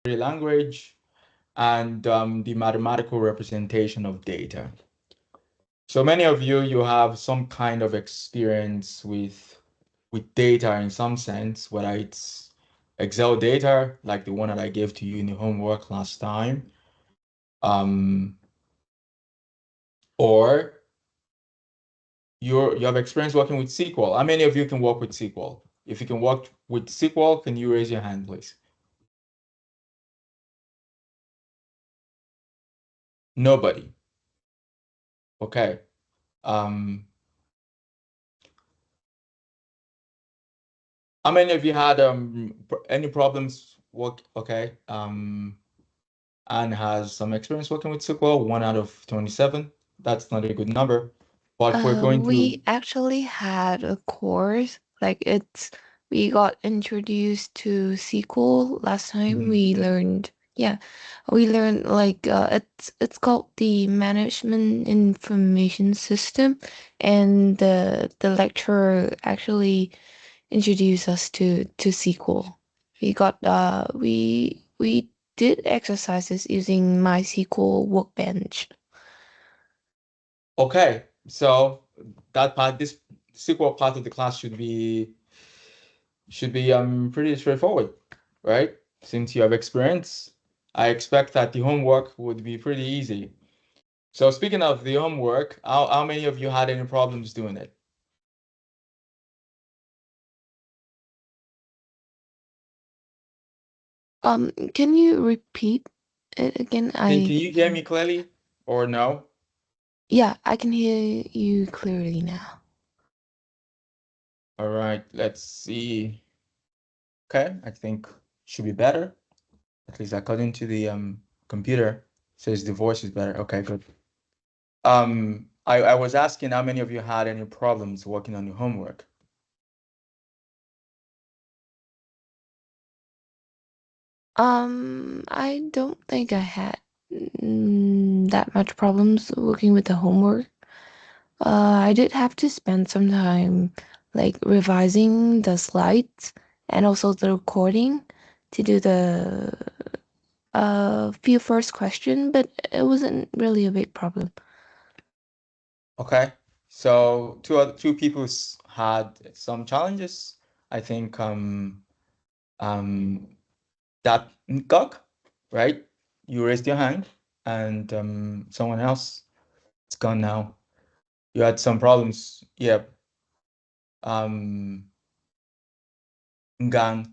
language, and the mathematical representation of data. So many of you have some kind of experience with data in some sense, whether it's Excel data, like the one that I gave to you in the homework last time, um, or you have experience working with SQL. How many of you can work with SQL? If you can work with SQL, can you raise your hand, please? Nobody. Okay. Um, how many of you had any problems work? Okay. Anne has some experience working with SQL, 1 out of 27. That's not a good number, but we're going to. We actually had a course, like we got introduced to SQL last time. Mhm. We learned like it's called the Management Information System, and the lecturer actually introduced us to SQL. We did exercises using MySQL Workbench. Okay, so this SQL part of the class should be pretty straightforward, right? Since you have experience, I expect that the homework would be pretty easy. So speaking of the homework, how many of you had any problems doing it? Can you repeat it again? Can you hear me clearly or no? Yeah, I can hear you clearly now. All right, let's see. Okay, I think should be better. At least according to the computer, says the voice is better. Okay, good. I was asking how many of you had any problems working on your homework? I don't think I had that much problems working with the homework. I did have to spend some time like revising the slides and also the recording to do the few first question, but it wasn't really a big problem. Okay, so two people had some challenges. I think um that Gok, right? You raised your hand, and someone else, it's gone now. You had some problems. Yeah. Um, Ngang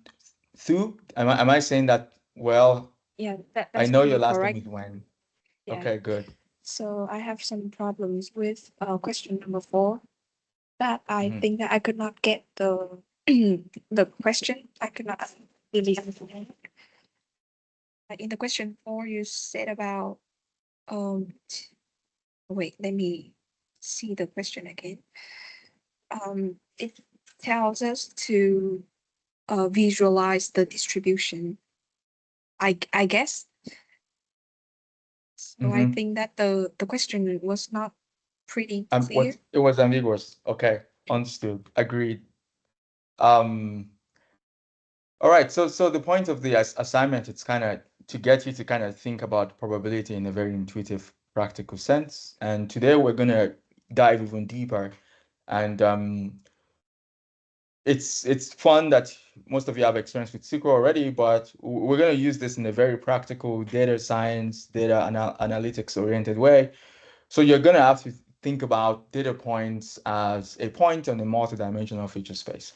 Thu. Am I saying that well? Yeah, I that's know your pretty last name correct. is Wen. Yeah. Okay, good. So I have some problems with question number 4 that I Mhm. think that I could not get the the question. I could not really understand. In the question 4, you said about wait, let me see the question again. It tells us to visualize the distribution. I guess. So I Mhm. think that the question was not pretty What clear. it was ambiguous. Okay, understood. Agreed. Um, all right. So the point of the assignment, it's kind of to get you to kind of think about probability in a very intuitive, practical sense. And today we're gonna dive even deeper. And it's fun that most of you have experience with SQL already, but we're gonna use this in a very practical data science, data analytics oriented way. So you're gonna have to think about data points as a point on a multi-dimensional feature space.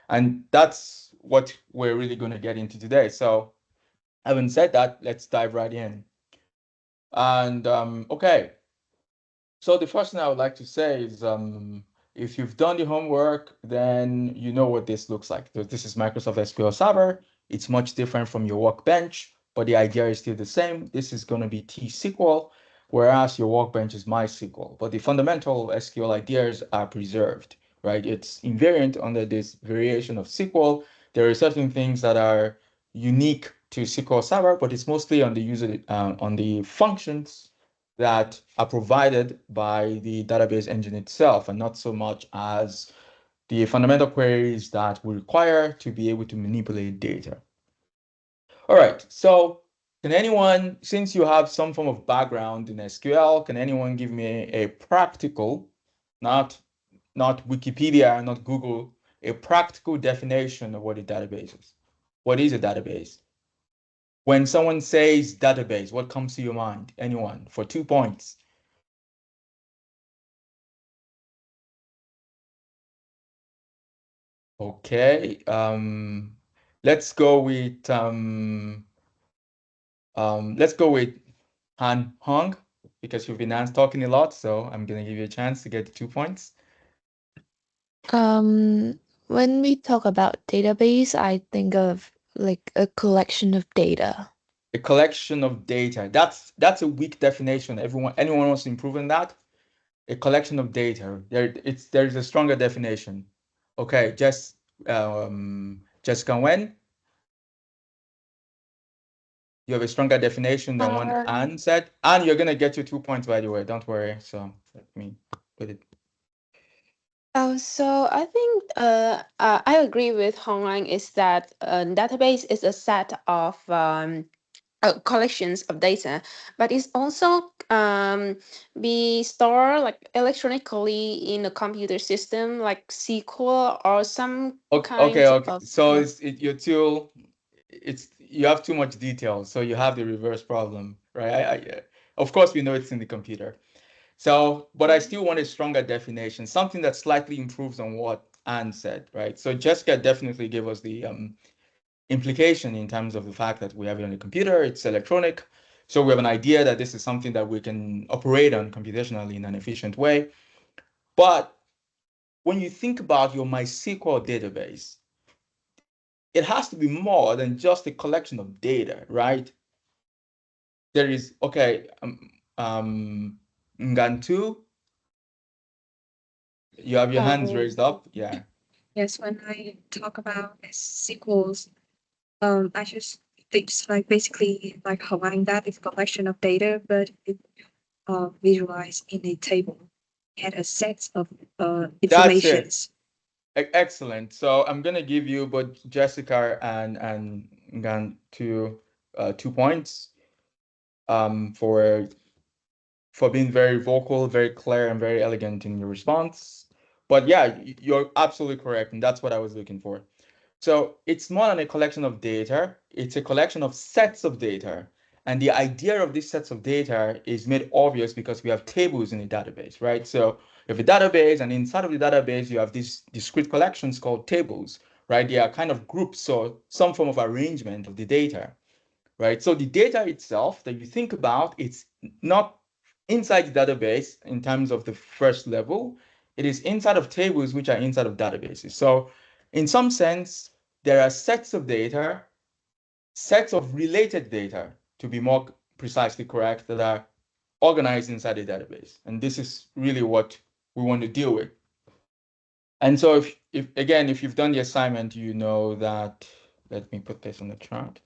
And that's what we're really going to get into today. So having said that, let's dive right in. And okay, so the first thing I would like to say is if you've done the homework, then you know what this looks like. So this is Microsoft SQL Server. It's much different from your Workbench, but the idea is still the same. This is going to be T-SQL, whereas your Workbench is MySQL. But the fundamental SQL ideas are preserved, right? It's invariant under this variation of SQL. There are certain things that are unique to SQL Server, but it's mostly on the user on the functions that are provided by the database engine itself, and not so much as the fundamental queries that we require to be able to manipulate data. All right, so can anyone, since you have some form of background in SQL, can anyone give me a practical, not Wikipedia, not Google, a practical definition of what a database is? What is a database? When someone says database, what comes to your mind? Anyone, for 2 points. Okay, let's go with Han Hong, because you've been talking a lot, so I'm gonna give you a chance to get 2 points. When we talk about database, I think of like a collection of data. A collection of data. That's a weak definition. Anyone wants to improve on that? A collection of data. There's a stronger definition. Okay, Jessica Wen, you have a stronger definition than one Anne said. Anne, you're gonna get your 2 points, by the way. Don't worry. So let me put it. So I think I agree with Hong An is that a database is a set of collections of data, but it's also be stored like electronically in a computer system like SQL or some Okay. of So you have too much detail. So you have the reverse problem, right? Of course, we know it's in the computer. So, but I still want a stronger definition, something that slightly improves on what Anne said, right? So Jessica definitely gave us the implication in terms of the fact that we have it on the computer, it's electronic. So we have an idea that this is something that we can operate on computationally in an efficient way. But when you think about your MySQL database, it has to be more than just a collection of data, right? There is, okay, Ngantu, you have your hands raised up. Yeah. Yes, when I talk about SQLs, I just think it's like basically like Hawaiian that is a collection of data, but it visualized in a table had a set of That's it. informations. Excellent. So I'm gonna give you both Jessica and Ngantu 2 points for being very vocal, very clear, and very elegant in your response. But yeah, you're absolutely correct, and that's what I was looking for. So it's more than a collection of data, it's a collection of sets of data. And the idea of these sets of data is made obvious because we have tables in a database, right? So you have a database, and inside of the database, you have these discrete collections called tables, right? They are kind of groups or some form of arrangement of the data, right? So the data itself that you think about, it's not inside the database in terms of the first level. It is inside of tables which are inside of databases. So in some sense, there are sets of data, sets of related data, to be more precisely correct, that are organized inside a database. And this is really what we want to deal with. And so if you've done the assignment, you know that, let me put this on the chart.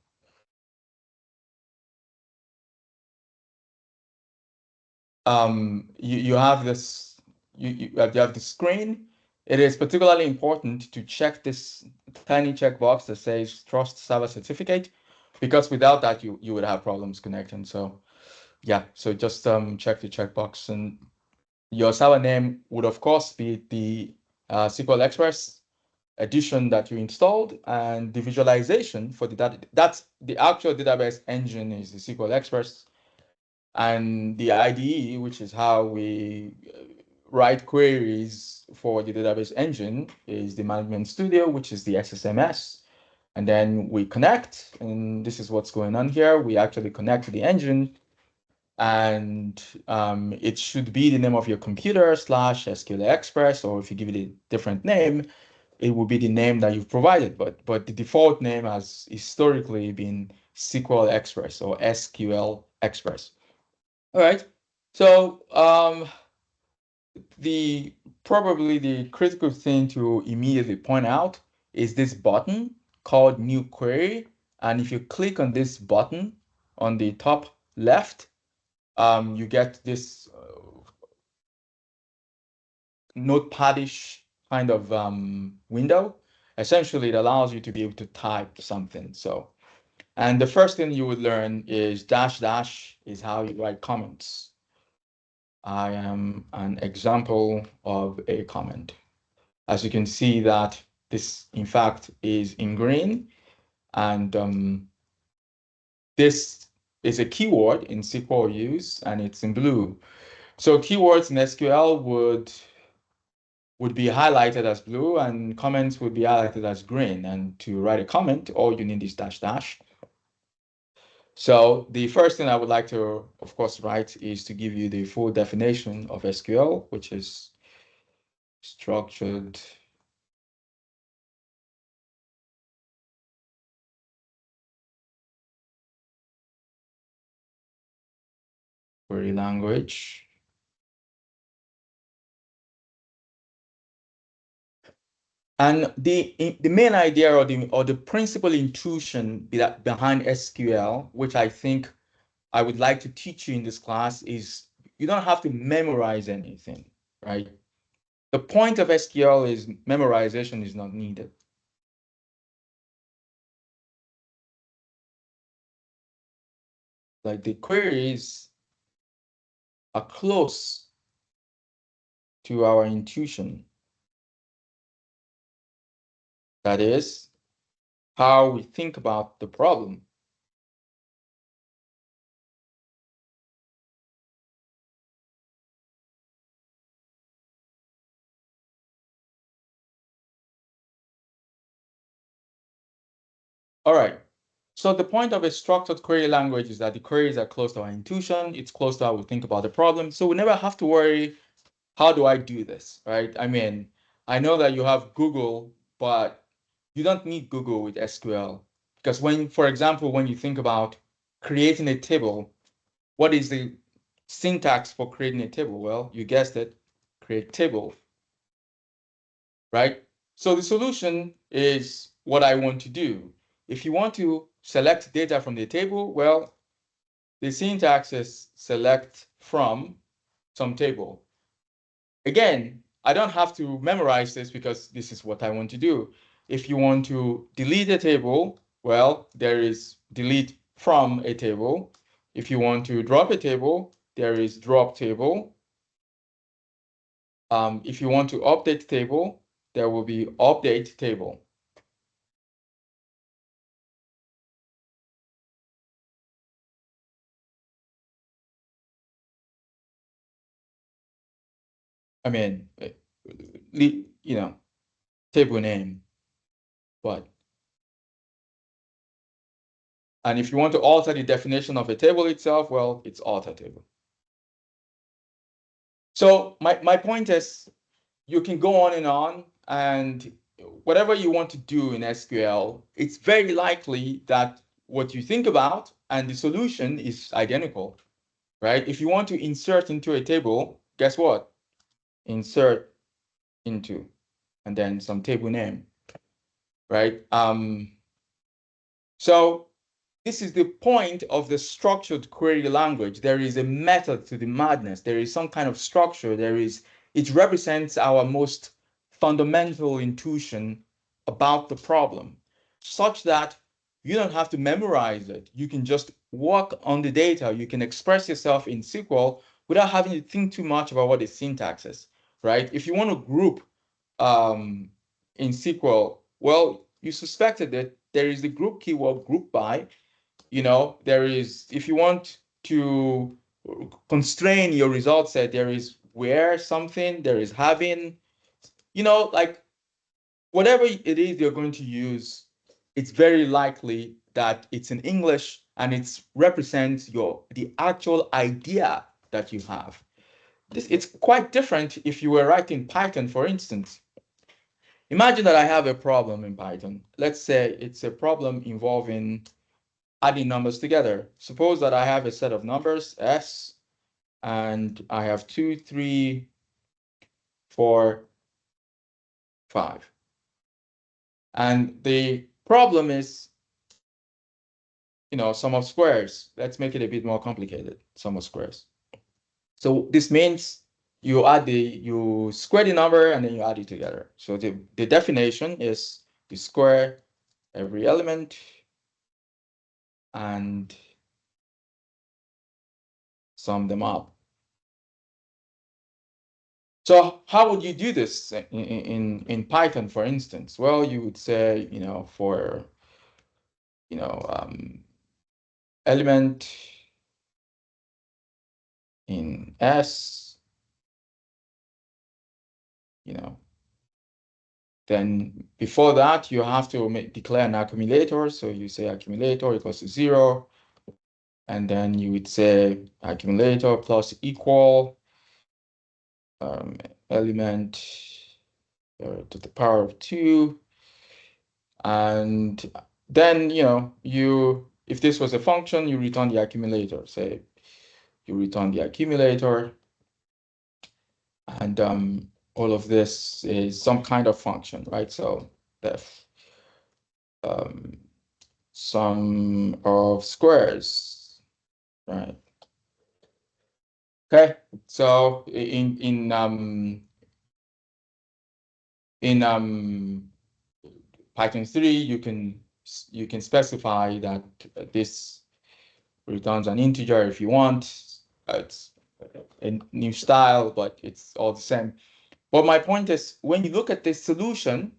You have this, you have the screen. It is particularly important to check this tiny checkbox that says Trust Server Certificate, because without that, you would have problems connecting. So yeah, so just check the checkbox, and your server name would of course be the SQL Express edition that you installed, and the visualization for the data. That's the actual database engine is the SQL Express. And the IDE, which is how we write queries for the database engine, is the Management Studio, which is the SSMS. And then we connect, and this is what's going on here. We actually connect to the engine, and it should be the name of your computer / SQL Express, or if you give it a different name, it will be the name that you've provided. But the default name has historically been SQL Express or SQL Express. All right. So probably the critical thing to immediately point out is this button called New Query. And if you click on this button on the top left, you get this notepad-ish kind of window. Essentially, it allows you to be able to type something. So And the first thing you would learn is dash dash is how you write comments. I am an example of a comment. As you can see that this, in fact, is in green, and this is a keyword in SQL use, and it's in blue. So keywords in SQL would be highlighted as blue, and comments would be highlighted as green. And to write a comment, all you need is dash dash. So the first thing I would like to, of course, write is to give you the full definition of SQL, which is structured query language. And the main idea or the principal intuition behind SQL, which I think I would like to teach you in this class, is you don't have to memorize anything, right? The point of SQL is memorization is not needed. Like the queries are close to our intuition. That is how we think about the problem. All right. So the point of a structured query language is that the queries are close to our intuition. It's close to how we think about the problem. So we never have to worry, how do I do this, right? I mean, I know that you have Google, but you don't need Google with SQL. Because when, for example, when you think about creating a table, what is the syntax for creating a table? Well, you guessed it, create table, right? So the solution is what I want to do. If you want to select data from the table, well, the syntax is select from some table. Again, I don't have to memorize this because this is what I want to do. If you want to delete a table, well, there is delete from a table. If you want to drop a table, there is drop table. If you want to update table, there will be update table. I mean, you know, table name, but. And if you want to alter the definition of a table itself, well, it's alter table. So my point is, you can go on, and whatever you want to do in SQL, it's very likely that what you think about and the solution is identical, right? If you want to insert into a table, guess what? Insert into, and then some table name, right? So this is the point of the structured query language. There is a method to the madness. There is some kind of structure. It represents our most fundamental intuition about the problem, such that you don't have to memorize it. You can just work on the data. You can express yourself in SQL without having to think too much about what the syntax is, right? If you want to group in SQL, well, you suspected that there is the group keyword group by. There is, if you want to constrain your result set, there is where something, there is having, like whatever it is you're going to use, it's very likely that it's in English and it represents the actual idea that you have. It's quite different if you were writing Python, for instance. Imagine that I have a problem in Python. Let's say it's a problem involving adding numbers together. Suppose that I have a set of numbers, S, and I have 2, 3, 4, 5. And the problem is, sum of squares. Let's make it a bit more complicated, sum of squares. So this means you square the number and then you add it together. So the definition is you square every element and sum them up. So how would you do this in Python, for instance? Well, you would say, for, element in S, then before that, you have to declare an accumulator. So you say accumulator equals to 0. And then you would say accumulator plus equal element to the power of 2. And then, if this was a function, you return the accumulator. Say you return the accumulator. And all of this is some kind of function, right? So def sum of squares, right? Okay, so in Python 3, you can specify that this returns an integer if you want. It's a new style, but it's all the same. But my point is, when you look at this solution,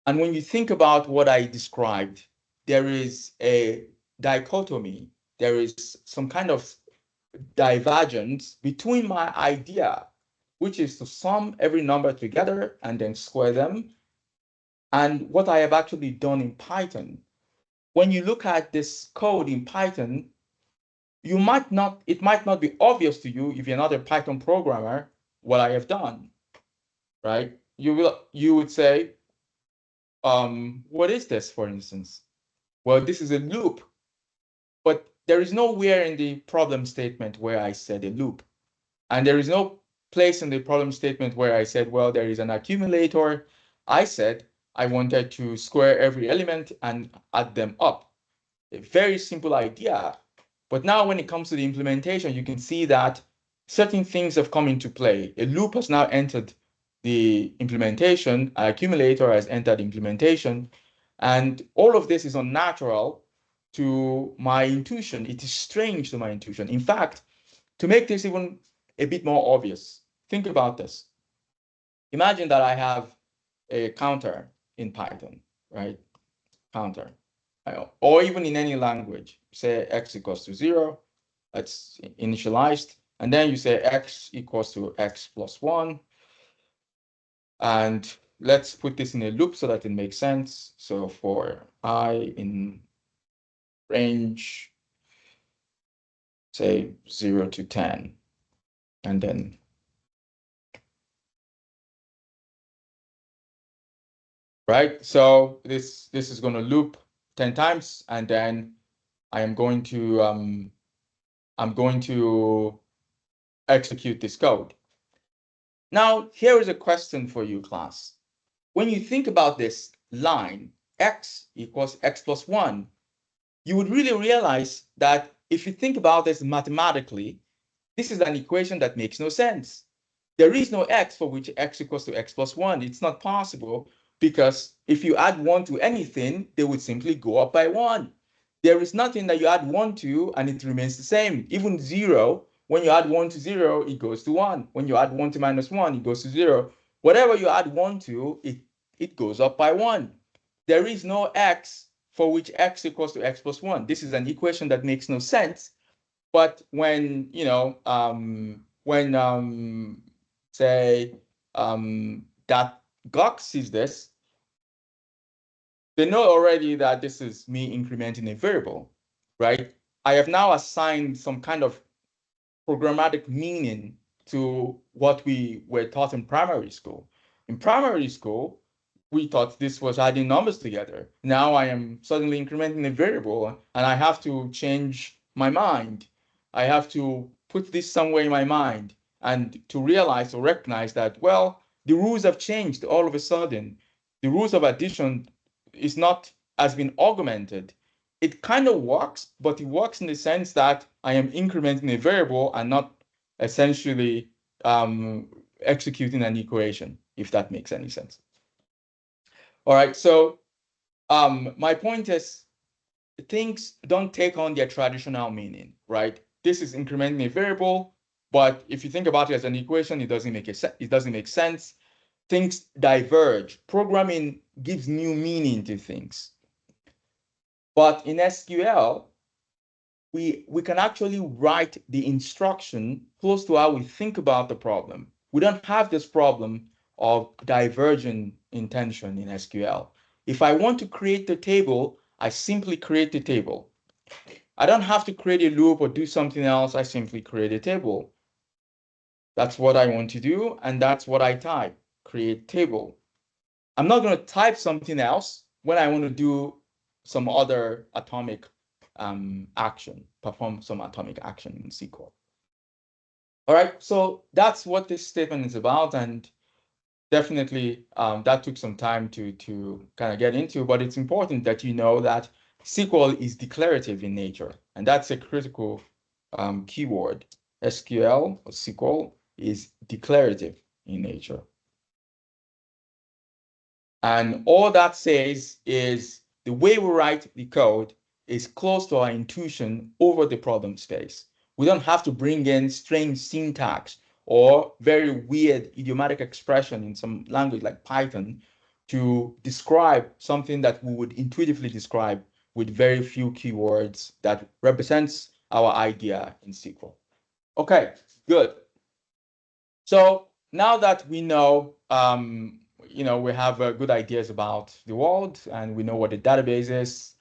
and when you think about what I described, there is a dichotomy. There is some kind of divergence between my idea, which is to sum every number together and then square them, and what I have actually done in Python. When you look at this code in Python, it might not be obvious to you, if you're not a Python programmer, what I have done, right? You would say, what is this, for instance? Well, this is a loop, but there is nowhere in the problem statement where I said a loop. And there is no place in the problem statement where I said, well, there is an accumulator. I said I wanted to square every element and add them up. A very simple idea. But now when it comes to the implementation, you can see that certain things have come into play. A loop has now entered the implementation, an accumulator has entered implementation, and all of this is unnatural to my intuition. It is strange to my intuition. In fact, to make this even a bit more obvious, think about this. Imagine that I have a counter in Python, right? Counter. Or even in any language, say x equals to 0, that's initialized, and then you say x equals to x plus 1. And let's put this in a loop so that it makes sense. So for I in range, say 0 to 10, and then right? So this is going to loop 10 times, and then I am going to I'm going to execute this code. Now, here is a question for you, class. When you think about this line, x equals x plus 1, you would really realize that if you think about this mathematically, this is an equation that makes no sense. There is no x for which x equals to x plus 1. It's not possible, because if you add 1 to anything, they would simply go up by 1. There is nothing that you add 1 to and it remains the same. Even 0, when you add 1 to 0, it goes to 1. When you add 1 to minus 1, it goes to 0. Whatever you add 1 to, it goes up by 1. There is no x for which x equals to x plus 1. This is an equation that makes no sense. But when, say, that Gawk sees this, they know already that this is me incrementing a variable, right? I have now assigned some kind of programmatic meaning to what we were taught in primary school. In primary school, we thought this was adding numbers together. Now I am suddenly incrementing a variable, and I have to change my mind. I have to put this somewhere in my mind and to realize or recognize that, well, the rules have changed all of a sudden. The rules of addition has been augmented. It kind of works, but it works in the sense that I am incrementing a variable and not essentially executing an equation, if that makes any sense. All right, so my point is, things don't take on their traditional meaning, right? This is incrementing a variable, but if you think about it as an equation, it doesn't make sense. Things diverge. Programming gives new meaning to things. But in SQL, we can actually write the instruction close to how we think about the problem. We don't have this problem of divergent intention in SQL. If I want to create the table, I simply create the table. I don't have to create a loop or do something else. I simply create a table. That's what I want to do, and that's what I type, create table. I'm not going to type something else when I want to do some other atomic action, perform some atomic action in SQL. All right, so that's what this statement is about, and definitely that took some time to kind of get into, but it's important that you know that SQL is declarative in nature, and that's a critical keyword. SQL or SQL is declarative in nature. And all that says is the way we write the code is close to our intuition over the problem space. We don't have to bring in strange syntax or very weird idiomatic expression in some language like Python to describe something that we would intuitively describe with very few keywords that represents our idea in SQL. Okay, good. So now that we know, we have good ideas about the world and we know what a database is.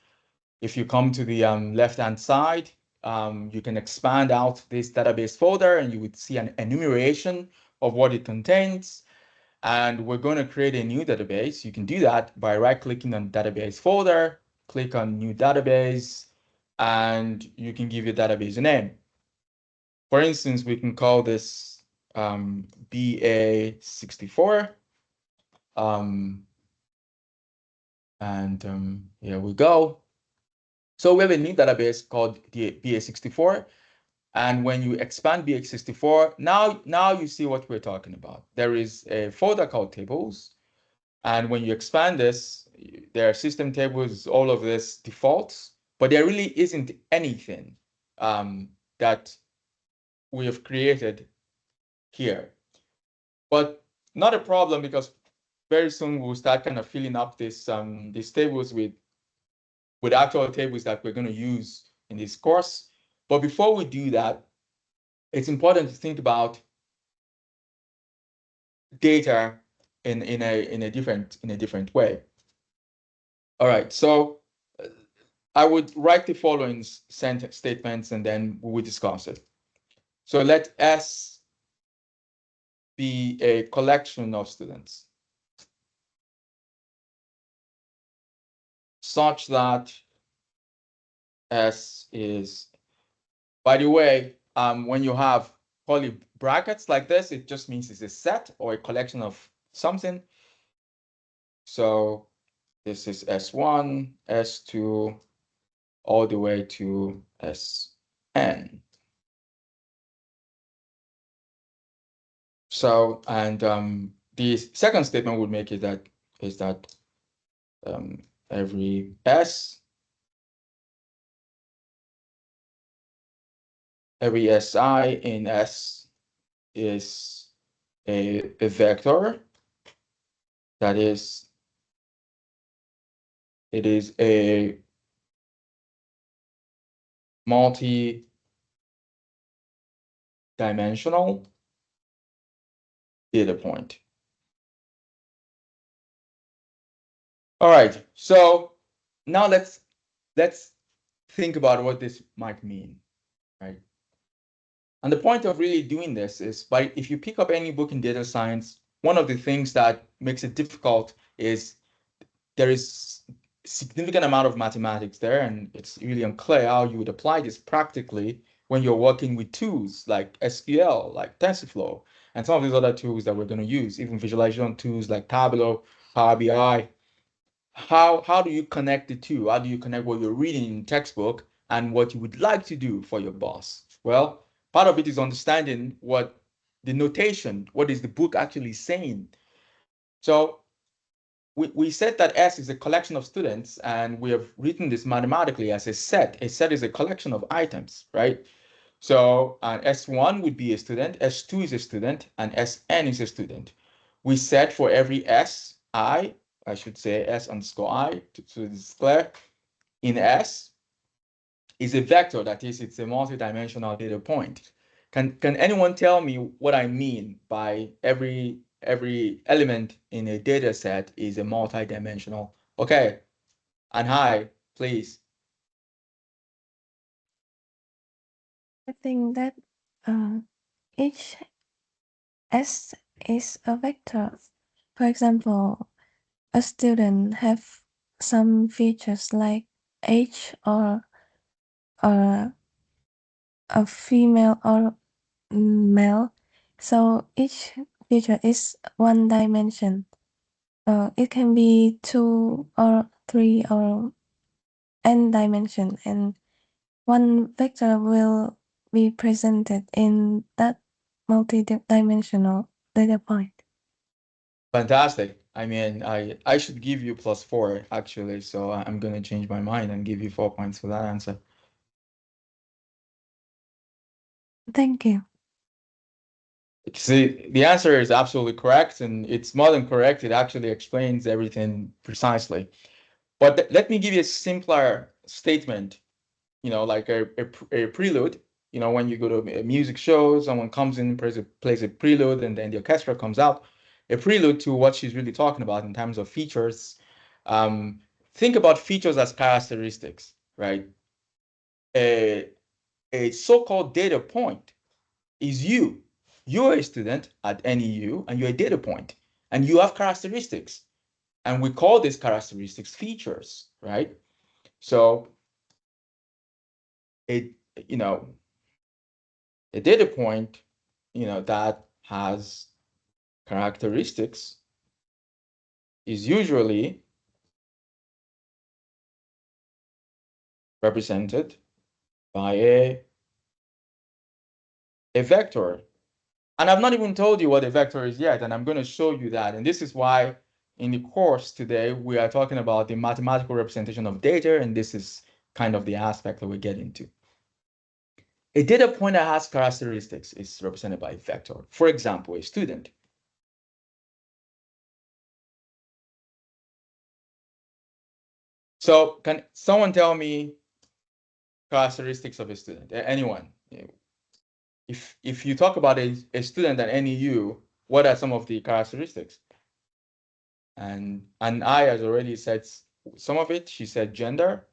If you come to the left-hand side, you can expand out this database folder and you would see an enumeration of what it contains. And we're going to create a new database. You can do that by right-clicking on database folder, click on new database, and you can give your database a name. For instance, we can call this BA64. Here we go. So we have a new database called the BA64. And when you expand BA64, now you see what we're talking about. There is a folder called tables. And when you expand this, there are system tables, all of this defaults, but there really isn't anything that we have created here. But not a problem, because very soon we'll start kind of filling up these tables with actual tables that we're going to use in this course. But before we do that, it's important to think about data in a different way. All right, so I would write the following statements and then we will discuss it. So let S be a collection of students such that S is, by the way, when you have curly brackets like this, it just means it's a set or a collection of something. So this is S1, S2, all the way to Sn. So, and the second statement would make it that every S, every Si in S is a vector. That is, it is a multi-dimensional data point. All right, so now let's think about what this might mean, right? And the point of really doing this is if you pick up any book in data science, one of the things that makes it difficult is there is significant amount of mathematics there, and it's really unclear how you would apply this practically when you're working with tools like SQL, like TensorFlow, and some of these other tools that we're going to use, even visualization tools like Tableau, Power BI. How do you connect the two? How do you connect what you're reading in textbook and what you would like to do for your boss? Well, part of it is understanding what the notation, what is the book actually saying? So we said that S is a collection of students, and we have written this mathematically as a set. A set is a collection of items, right? So S1 would be a student, S2 is a student, and Sn is a student. We said for every I should say S underscore I, to this clear, in S is a vector, that is, it's a multidimensional data point. Can anyone tell me what I mean by every element in a data set is a multidimensional? Okay, and hi, please. I think that each S is a vector. For example, a student have some features like age or a female or male. So each feature is one dimension. It can be 2 or 3 or n dimension, and one vector will be presented in that multi-dimensional data point. Fantastic. I mean, I should give you +4 actually, so I'm gonna change my mind and give you 4 points for that answer. Thank you. See, the answer is absolutely correct, and it's more than correct. It actually explains everything precisely. But let me give you a simpler statement, like a prelude. When you go to a music show, someone comes in, plays a prelude, and then the orchestra comes out. A prelude to what she's really talking about in terms of features. Think about features as characteristics, right? A so-called data point is you. You're a student at NEU, and you're a data point, and you have characteristics. And we call these characteristics features, right? So a data point, that has characteristics is usually represented by a vector. And I've not even told you what a vector is yet, and I'm going to show you that. And this is why in the course today, we are talking about the mathematical representation of data, and this is kind of the aspect that we get into. A data point that has characteristics is represented by a vector. For example, a student. So can someone tell me characteristics of a student? Anyone? If you talk about a student at NEU, what are some of the characteristics? And I has already said some of it. She said gender,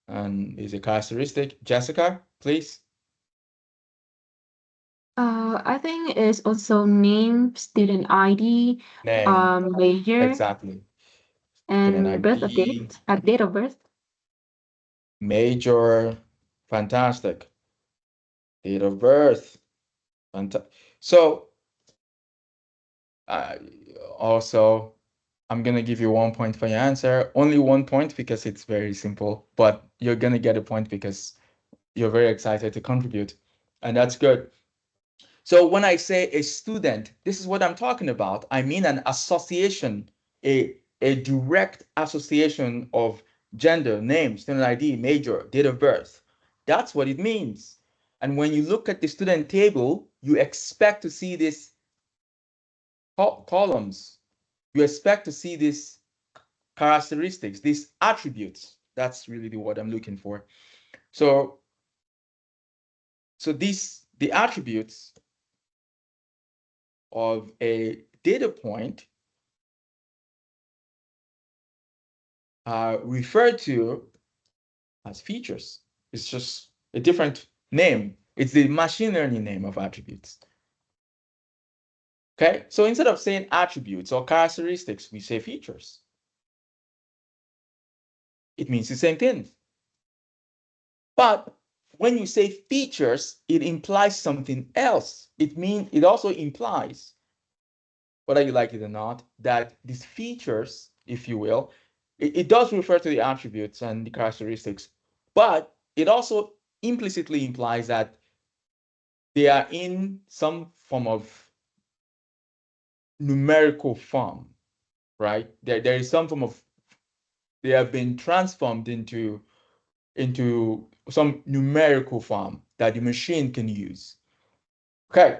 and is a characteristic. Jessica, please. I think it's also name, student ID, Name. major, Exactly. Student and birth ID, date of birth. major, fantastic. Date of birth, so also I'm gonna give you 1 point for your answer. Only 1 point because it's very simple, but you're gonna get a point because you're very excited to contribute, and that's good. So when I say a student, this is what I'm talking about. I mean an association, a direct association of gender, name, student ID, major, date of birth. That's what it means. And when you look at the student table, you expect to see these columns. You expect to see these characteristics, these attributes. That's really the word I'm looking for. So the attributes of a data point are referred to as features. It's just a different name. It's the machine learning name of attributes. Okay, so instead of saying attributes or characteristics, we say features. It means the same thing. But when you say features, it implies something else. It also implies, whether you like it or not, that these features, if you will, it does refer to the attributes and the characteristics, but it also implicitly implies that they are in some form of numerical form. right? There is some form of, they have been transformed into some numerical form that the machine can use. Okay,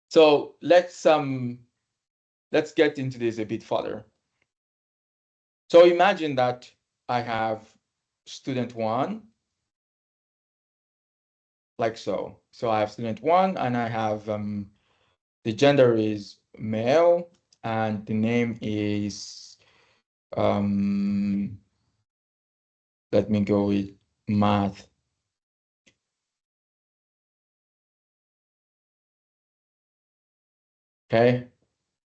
so let's get into this a bit further. So imagine that I have student one, like so. So I have student one, and I have the gender is male, and the name is let me go with math. Okay,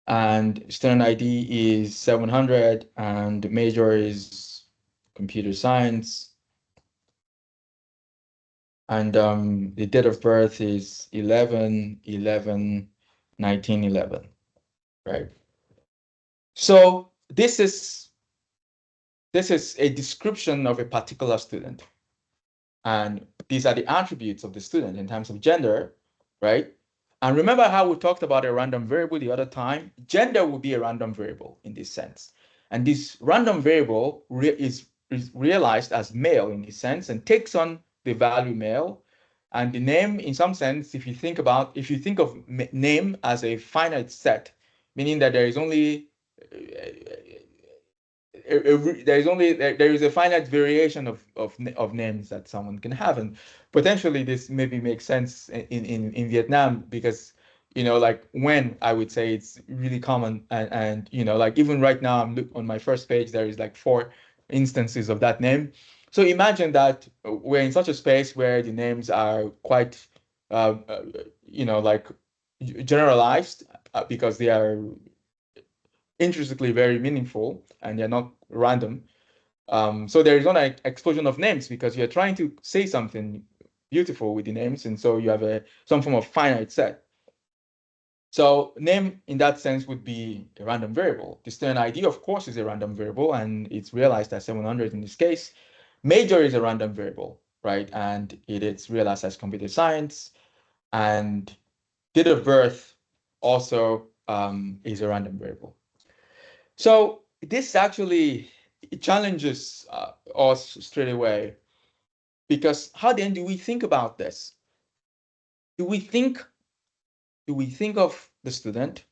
and student ID is 700, and major is computer science, and the date of birth is 11/11/1911, right? So this is a description of a particular student, and these are the attributes of the student in terms of gender, right? And remember how we talked about a random variable the other time? Gender will be a random variable in this sense. And this random variable is realized as male in this sense and takes on the value male. And the name, in some sense, if you think of name as a finite set, meaning that there is only there is a finite variation of names that someone can have, and potentially this maybe makes sense in Vietnam, because like when I would say it's really common, and like even right now on my first page there is like 4 instances of that name. So imagine that we're in such a space where the names are quite like generalized, because they are intrinsically very meaningful and they're not random. So there is not an explosion of names because you're trying to say something beautiful with the names, and so you have some form of finite set. So name in that sense would be a random variable. The student ID, of course, is a random variable, and it's realized as 700 in this case. Major is a random variable, right? And it is realized as computer science. And date of birth also is a random variable. So this actually challenges us straight away, because how then do we think about this? Do we think of the student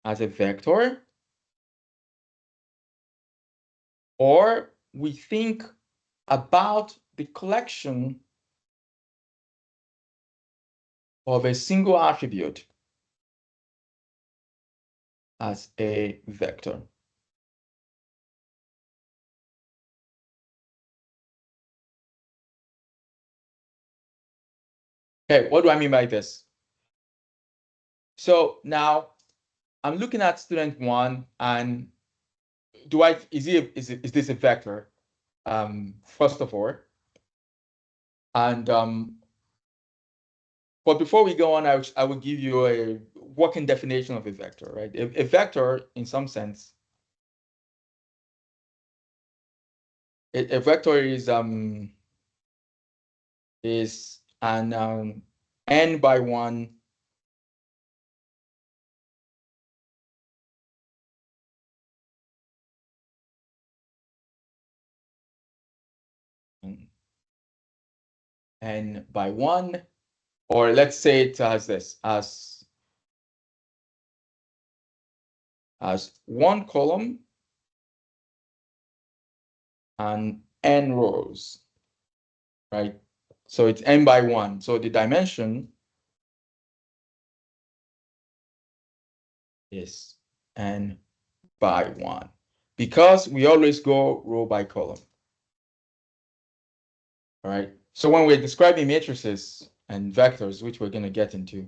as a vector, or we think about the collection of a single attribute as a vector? Okay, what do I mean by this? So now I'm looking at student one, and is this a vector? First of all, and but before we go on, I will give you a working definition of a vector, right? A vector, in some sense, a vector is an n by 1 n by 1, or let's say it as this, as one column and n rows, right? So it's n by 1. So the dimension is n by 1, because we always go row by column. All right. So when we're describing matrices and vectors, which we're going to get into,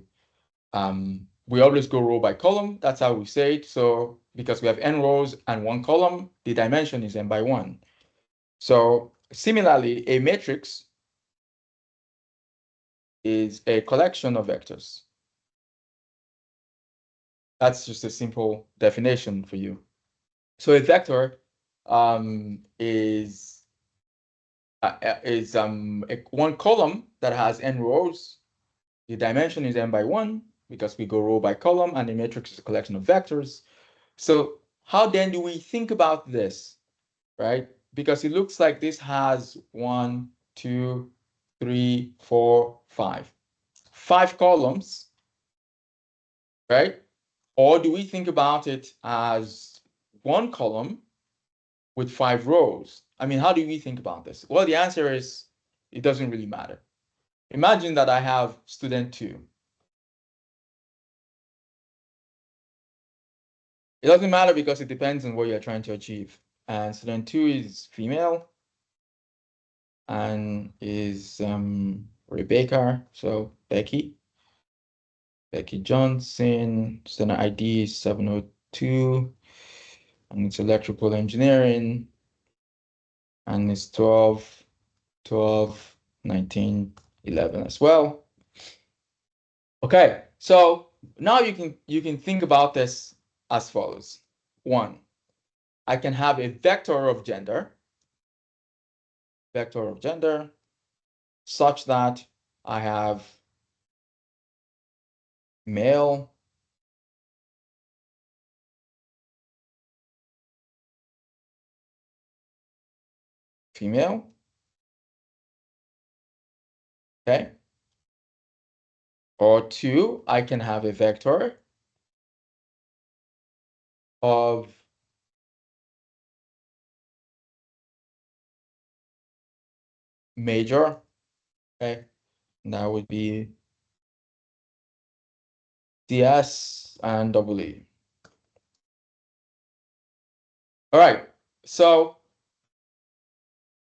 we always go row by column. That's how we say it. So because we have n rows and 1 column, the dimension is n by 1. So similarly, a matrix is a collection of vectors. That's just a simple definition for you. So a vector is one column that has n rows. The dimension is n by 1 because we go row by column, and the matrix is a collection of vectors. So how then do we think about this, right? Because it looks like this has 1, 2, 3, 4, 5. 5 columns, right? Or do we think about it as one column with 5 rows? I mean, how do we think about this? Well, the answer is it doesn't really matter. Imagine that I have student 2. It doesn't matter because it depends on what you're trying to achieve. And student 2 is female and is Rebecca, so Becky Johnson. Student ID is 702, and it's electrical engineering, and it's 12, 19, 11 as well. Okay, so now you can think about this as follows. 1, I can have a vector of gender such that I have male, female, okay? Or 2, I can have a vector of major, okay? And that would be DS and EE. All right, so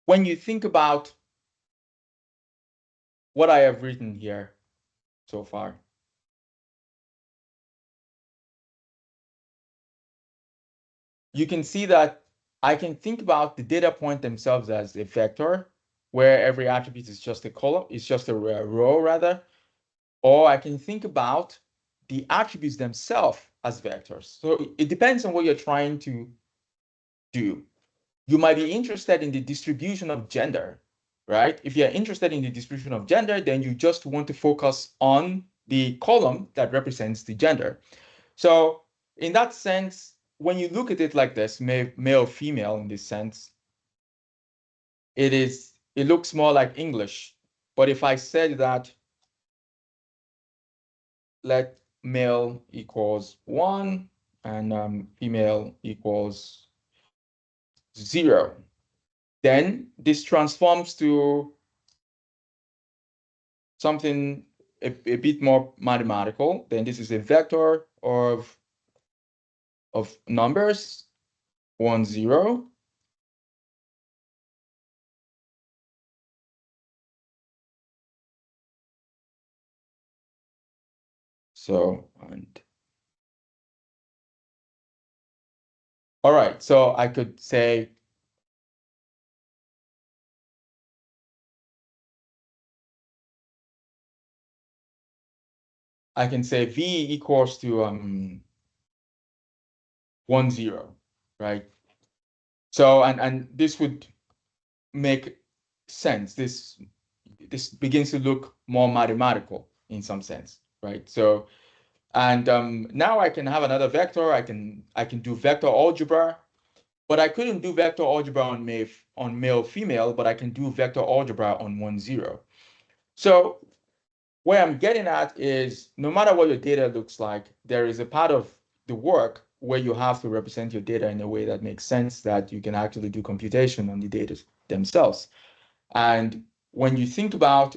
when you think about what I have written here so far, you can see that I can think about the data point themselves as a vector, where every attribute is just a column, it's just a row rather, or I can think about the attributes themselves as vectors. So it depends on what you're trying to do. You might be interested in the distribution of gender, right? If you're interested in the distribution of gender, then you just want to focus on the column that represents the gender. So in that sense, when you look at it like this, male, female in this sense, it looks more like English. But if I said that let male equals 1 and female equals 0, then this transforms to something a bit more mathematical. Then this is a vector of numbers 1, 0. So, and all right, so I could say I can say V equals to 1, 0, right? So and this would make sense. This begins to look more mathematical in some sense, right? So and now I can have another vector. I can do vector algebra, but I couldn't do vector algebra on male female, but I can do vector algebra on 1, 0. So where I'm getting at is no matter what your data looks like, there is a part of the work where you have to represent your data in a way that makes sense, that you can actually do computation on the data themselves. And when you think about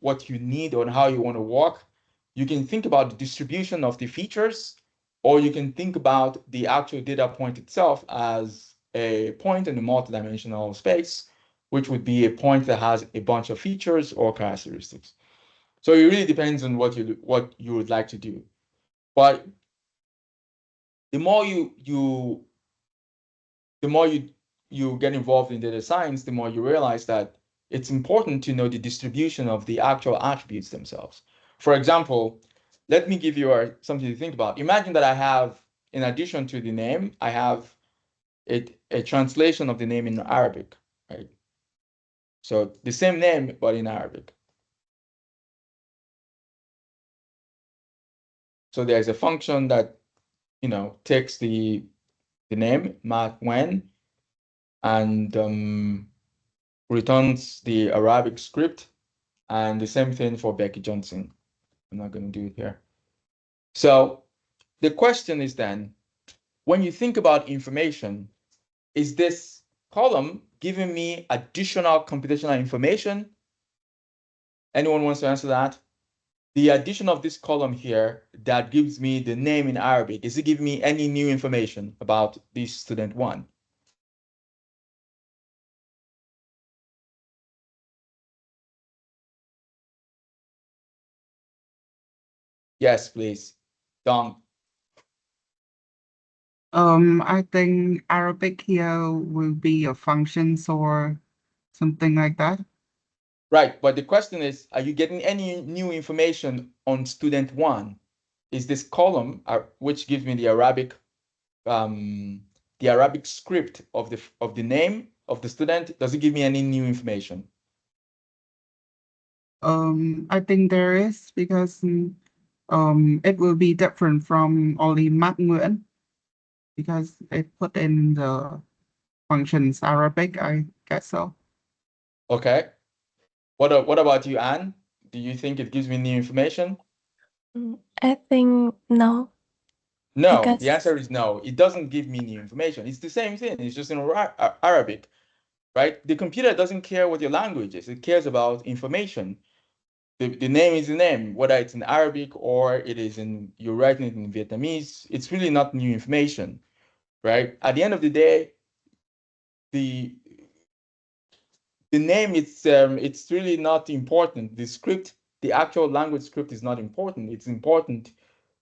what you need or how you want to work, you can think about the distribution of the features, or you can think about the actual data point itself as a point in a multidimensional space, which would be a point that has a bunch of features or characteristics. So it really depends on what you would like to do. But the more you get involved in data science, the more you realize that it's important to know the distribution of the actual attributes themselves. For example, let me give you something to think about. Imagine that I have, in addition to the name, I have a translation of the name in Arabic, right? So the same name, but in Arabic. So there's a function that, takes the name, Matt Wen, and returns the Arabic script, and the same thing for Becky Johnson. I'm not going to do it here. So the question is then, when you think about information, is this column giving me additional computational information? Anyone wants to answer that? The addition of this column here that gives me the name in Arabic, is it giving me any new information about this student one? Yes, please. Don. I think Arabic here will be a functions or something like that. Right, but the question is, are you getting any new information on student one? Is this column, which gives me the Arabic script of the name of the student, does it give me any new information? I think there is because it will be different from only Matt Nguyen because it put in the functions Arabic, I guess so. Okay. What about you, Anne? Do you think it gives me new information? I think no. No, Because the answer is no. It doesn't give me new information. It's the same thing. It's just in Arabic, right? The computer doesn't care what your language is. It cares about information. The name is the name, whether it's in Arabic or you're writing it in Vietnamese. It's really not new information, right? At the end of the day, the name it's really not important. The script, the actual language script is not important. It's important.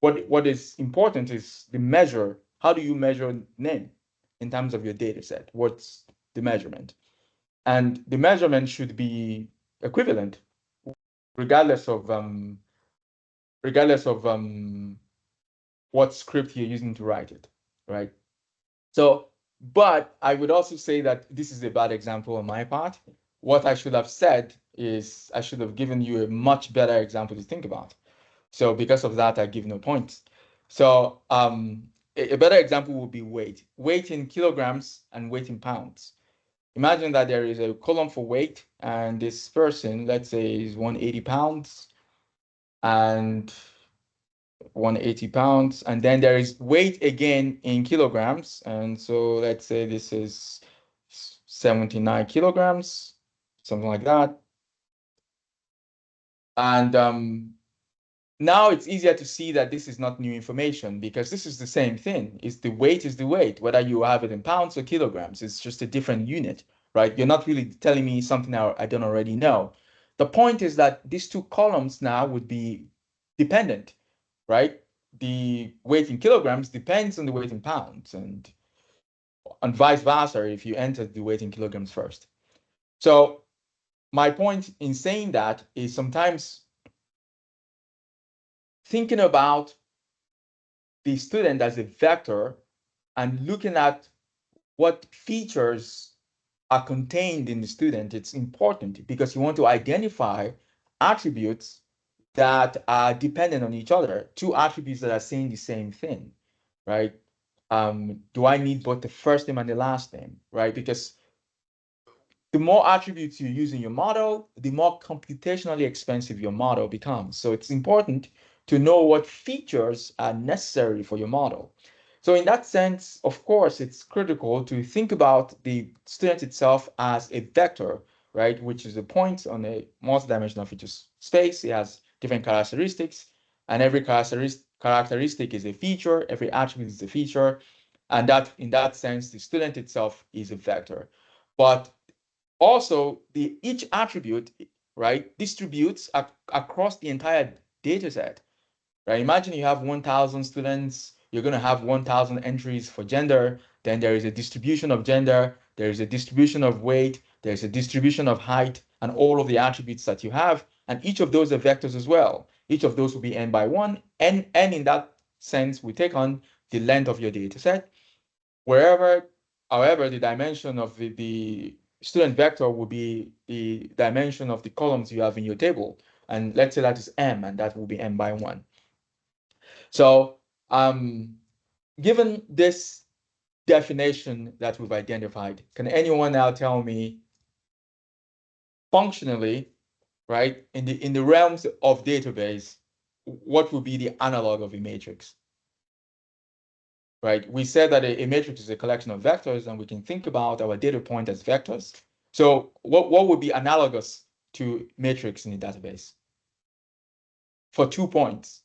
What is important is the measure. How do you measure name in terms of your data set? What's the measurement? And the measurement should be equivalent, regardless of what script you're using to write it, right? So, but I would also say that this is a bad example on my part. What I should have said is I should have given you a much better example to think about. So because of that, I give no points. So a better example would be weight. Weight in kilograms and weight in pounds. Imagine that there is a column for weight, and this person, let's say, is 180 pounds, and 180 pounds, and then there is weight again in kilograms, and so let's say this is 79 kilograms, something like that. And now it's easier to see that this is not new information because this is the same thing. The weight is the weight, whether you have it in pounds or kilograms. It's just a different unit, right? You're not really telling me something I don't already know. The point is that these two columns now would be dependent, right? The weight in kilograms depends on the weight in pounds, and vice versa if you enter the weight in kilograms first. So my point in saying that is sometimes thinking about the student as a vector and looking at what features are contained in the student, it's important because you want to identify attributes that are dependent on each other, two attributes that are saying the same thing, right? Do I need both the first name and the last name, right? Because the more attributes you use in your model, the more computationally expensive your model becomes. So it's important to know what features are necessary for your model. So in that sense, of course, it's critical to think about the student itself as a vector, right? Which is a point on a multidimensional feature space. It has different characteristics, and every characteristic is a feature, every attribute is a feature. And that, in that sense, the student itself is a vector. But also, each attribute, right, distributes across the entire data set, right? Imagine you have 1,000 students, you're going to have 1,000 entries for gender, then there is a distribution of gender, there is a distribution of weight, there's a distribution of height, and all of the attributes that you have, and each of those are vectors as well. Each of those will be n by 1, and in that sense, we take on the length of your data set. However, the dimension of the student vector will be the dimension of the columns you have in your table. And let's say that is m, and that will be m by 1. So given this definition that we've identified, can anyone now tell me functionally, right, in the realms of database, what would be the analog of a matrix? Right, we said that a matrix is a collection of vectors, and we can think about our data point as vectors. So what would be analogous to matrix in the database for 2 points?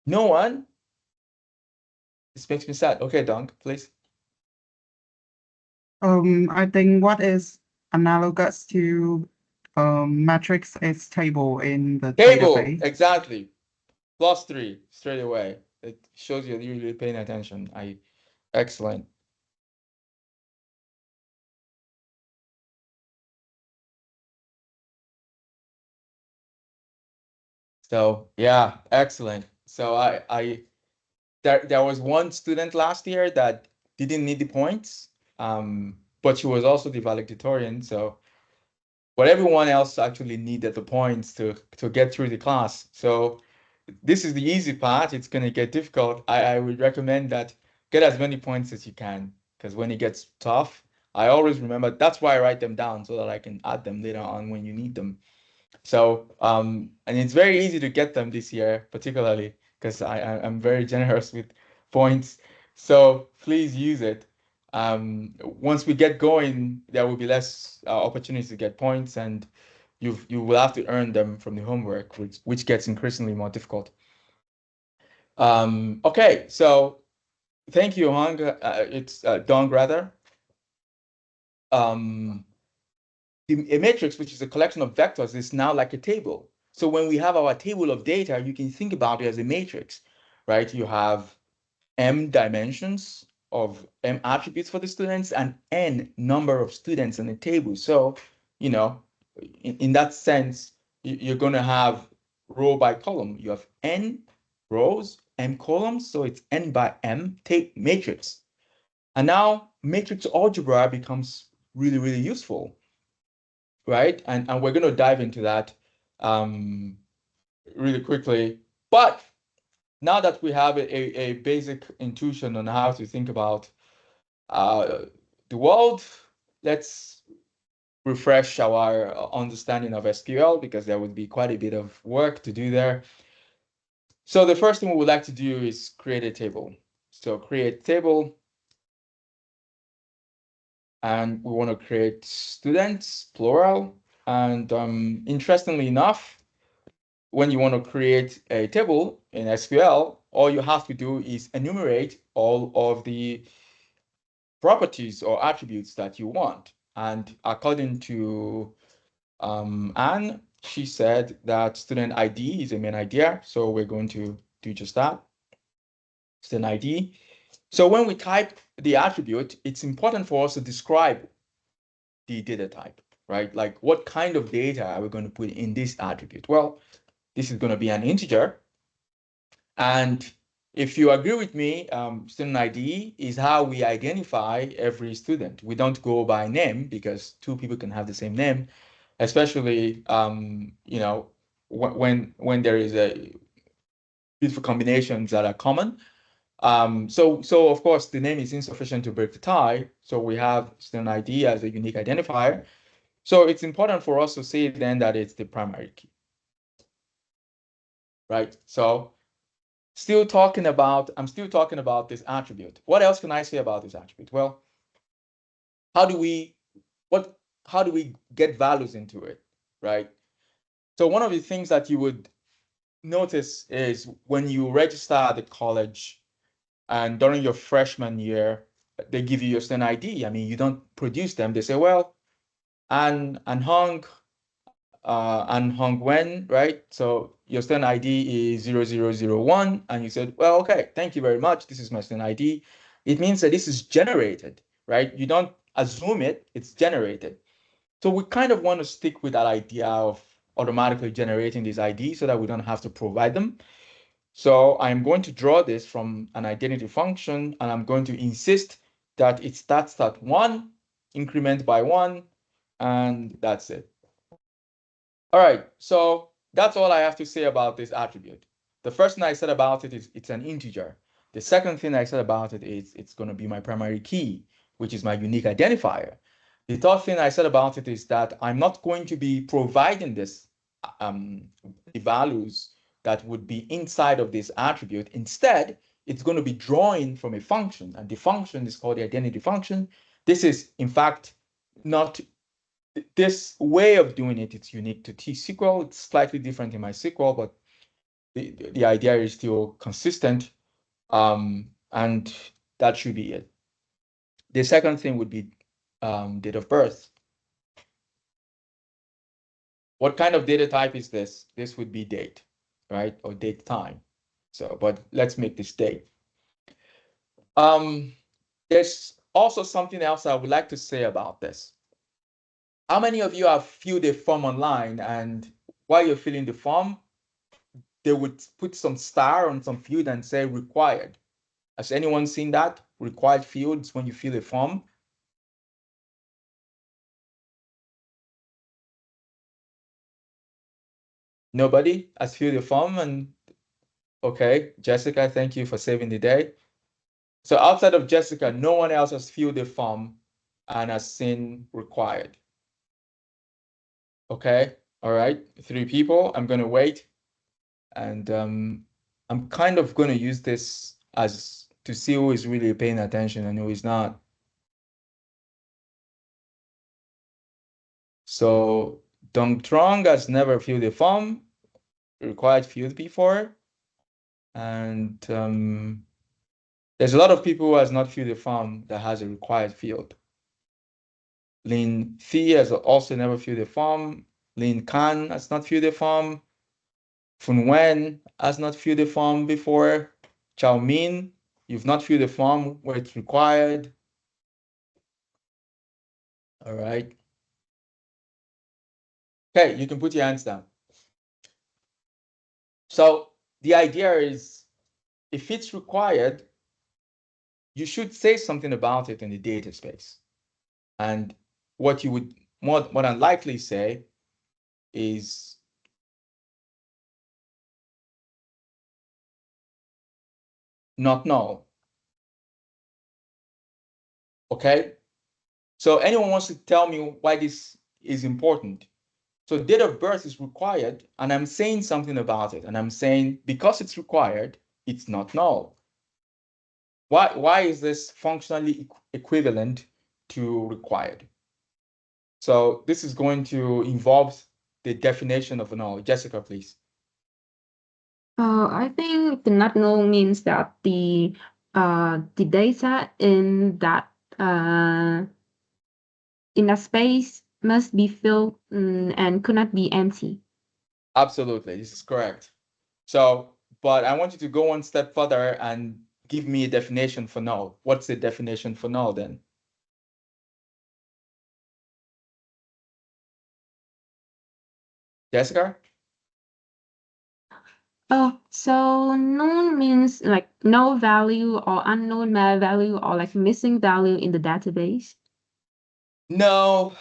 No one? This makes me sad. Okay, Dunk, please. I think what is analogous to matrix is table in the Table, database. exactly. +3 straight away. It shows you're really paying attention. Excellent. So yeah, excellent. So there was one student last year that didn't need the points, but she was also the valedictorian. So, but everyone else actually needed the points to get through the class. So this is the easy part. It's going to get difficult. I would recommend that get as many points as you can, because when it gets tough, I always remember. That's why I write them down so that I can add them later on when you need them. So, and it's very easy to get them this year, particularly because I'm very generous with points. So please use it. Once we get going, there will be less opportunities to get points, and you will have to earn them from the homework, which gets increasingly more difficult. Okay, so thank you, Hong. It's Dong rather. A matrix, which is a collection of vectors, is now like a table. So when we have our table of data, you can think about it as a matrix, right? You have m dimensions of m attributes for the students and n number of students in the table. So, you know, in that sense, you're going to have row by column. You have n rows, m columns, so it's n by m matrix. And now matrix algebra becomes really, really useful, right? And we're going to dive into that really quickly. But now that we have a basic intuition on how to think about the world, let's refresh our understanding of SQL, because there would be quite a bit of work to do there. So the first thing we would like to do is create a table. So create table. And we want to create students, plural. And interestingly enough, when you want to create a table in SQL, all you have to do is enumerate all of the properties or attributes that you want. And according to Anne, she said that student ID is a main idea. So we're going to do just that, student ID. So when we type the attribute, it's important for us to describe the data type, right? Like what kind of data are we going to put in this attribute? Well, this is going to be an integer. And if you agree with me, student ID is how we identify every student. We don't go by name, because two people can have the same name, especially you know, when there is a beautiful combinations that are common. So of course the name is insufficient to break the tie. So we have student ID as a unique identifier. So it's important for us to say then that it's the primary key, right? So I'm still talking about this attribute. What else can I say about this attribute? Well, how do we get values into it, right? So one of the things that you would notice is when you register at the college and during your freshman year, they give you your student ID. I mean, you don't produce them. They say, well, and Hong Wen, right? So your student ID is 0001, and you said, well, okay, thank you very much. This is my student ID. It means that this is generated, right? You don't assume it, it's generated. So we kind of want to stick with that idea of automatically generating these IDs so that we don't have to provide them. So I'm going to draw this from an identity function, and I'm going to insist that it starts at 1, increment by 1, and that's it. All right, so that's all I have to say about this attribute. The first thing I said about it is it's an integer. The second thing I said about it is it's going to be my primary key, which is my unique identifier. The third thing I said about it is that I'm not going to be providing this the values that would be inside of this attribute. Instead, it's going to be drawing from a function, and the function is called the identity function. This is, in fact, not this way of doing it. It's unique to T-SQL. It's slightly different in MySQL, but the idea is still consistent, and that should be it. The second thing would be date of birth. What kind of data type is this? This would be date, right? Or date time. So, but let's make this date. There's also something else I would like to say about this. How many of you have filled a form online, and while you're filling the form, they would put some star on some field and say required? Has anyone seen that? Required fields when you fill a form? Nobody has filled the form? And okay, Jessica, thank you for saving the day. So outside of Jessica, no one else has filled the form and has seen required. Okay, all right, 3 people. I'm going to wait, and I'm kind of going to use this as to see who is really paying attention and who is not. So Dong Trong has never filled a form, required field before, and there's a lot of people who has not filled a form that has a required field. Lin Thi has also never filled a form. Lin Kan has not filled a form. Fun Wen has not filled a form before. Chao Min, you've not filled a form where it's required. All right. Okay, you can put your hands down. So the idea is, if it's required, you should say something about it in the data space. And what you would more than likely say is not null. Okay? So anyone wants to tell me why this is important? So date of birth is required, and I'm saying something about it. And I'm saying, because it's required, it's not null. Why is this functionally equivalent to required? So this is going to involve the definition of null. Jessica, please. I think the not null means that the data in that space must be filled and could not be empty. Absolutely, this is correct. So, but I want you to go one step further and give me a definition for null. What's the definition for null then? Jessica? Oh, so null means like no value or unknown value or like missing value in the database. No,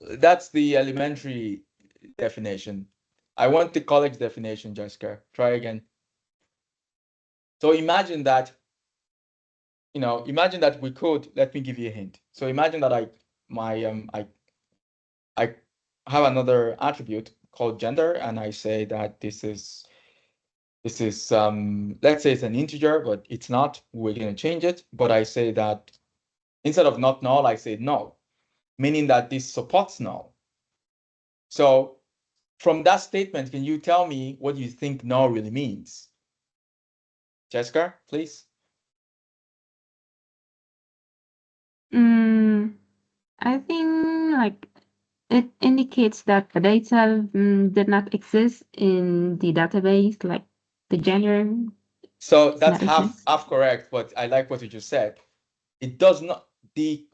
that's the elementary definition. I want the college definition, Jessica. Try again. So imagine that, imagine that we could, let me give you a hint. So imagine that I have another attribute called gender, and I say that this is let's say it's an integer, but it's not. We're going to change it. But I say that instead of not null, I say null, meaning that this supports null. So from that statement, can you tell me what you think null really means? Jessica, please. I think like it indicates that the data did not exist in the database, like the gender. So that's half correct, but I like what you just said. It does not, the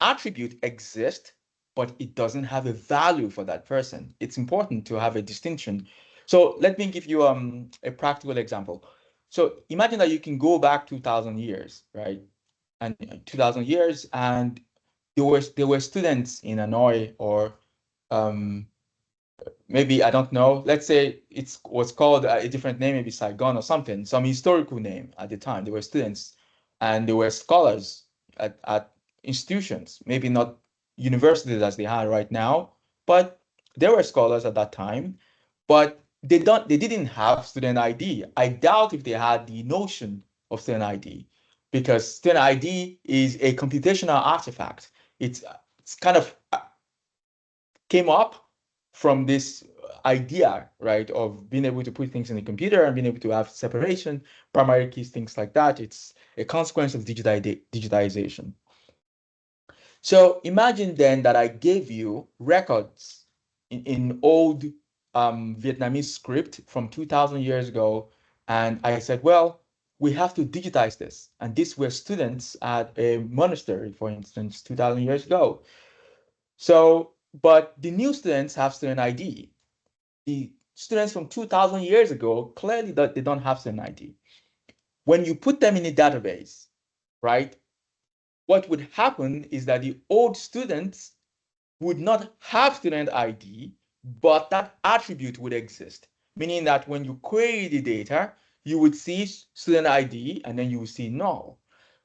attribute exists, but it doesn't have a value for that person. It's important to have a distinction. So let me give you a practical example. So imagine that you can go back 2,000 years, right? and 2,000 years, and there were students in Hanoi, or maybe, I don't know, let's say it was called a different name, maybe Saigon or something, some historical name at the time. There were students and there were scholars at institutions, maybe not universities as they are right now, but there were scholars at that time, but they didn't have student ID. I doubt if they had the notion of student ID, because student ID is a computational artifact. It's kind of came up from this idea, right, of being able to put things in the computer and being able to have separation, primary keys, things like that. It's a consequence of digitization. So imagine then that I gave you records in old Vietnamese script from 2,000 years ago, and I said, well, we have to digitize this. And these were students at a monastery, for instance, 2,000 years ago. So, but the new students have student ID. The students from 2,000 years ago, clearly they don't have student ID. When you put them in a database, right, what would happen is that the old students would not have student ID, but that attribute would exist, meaning that when you query the data, you would see student ID and then you would see null.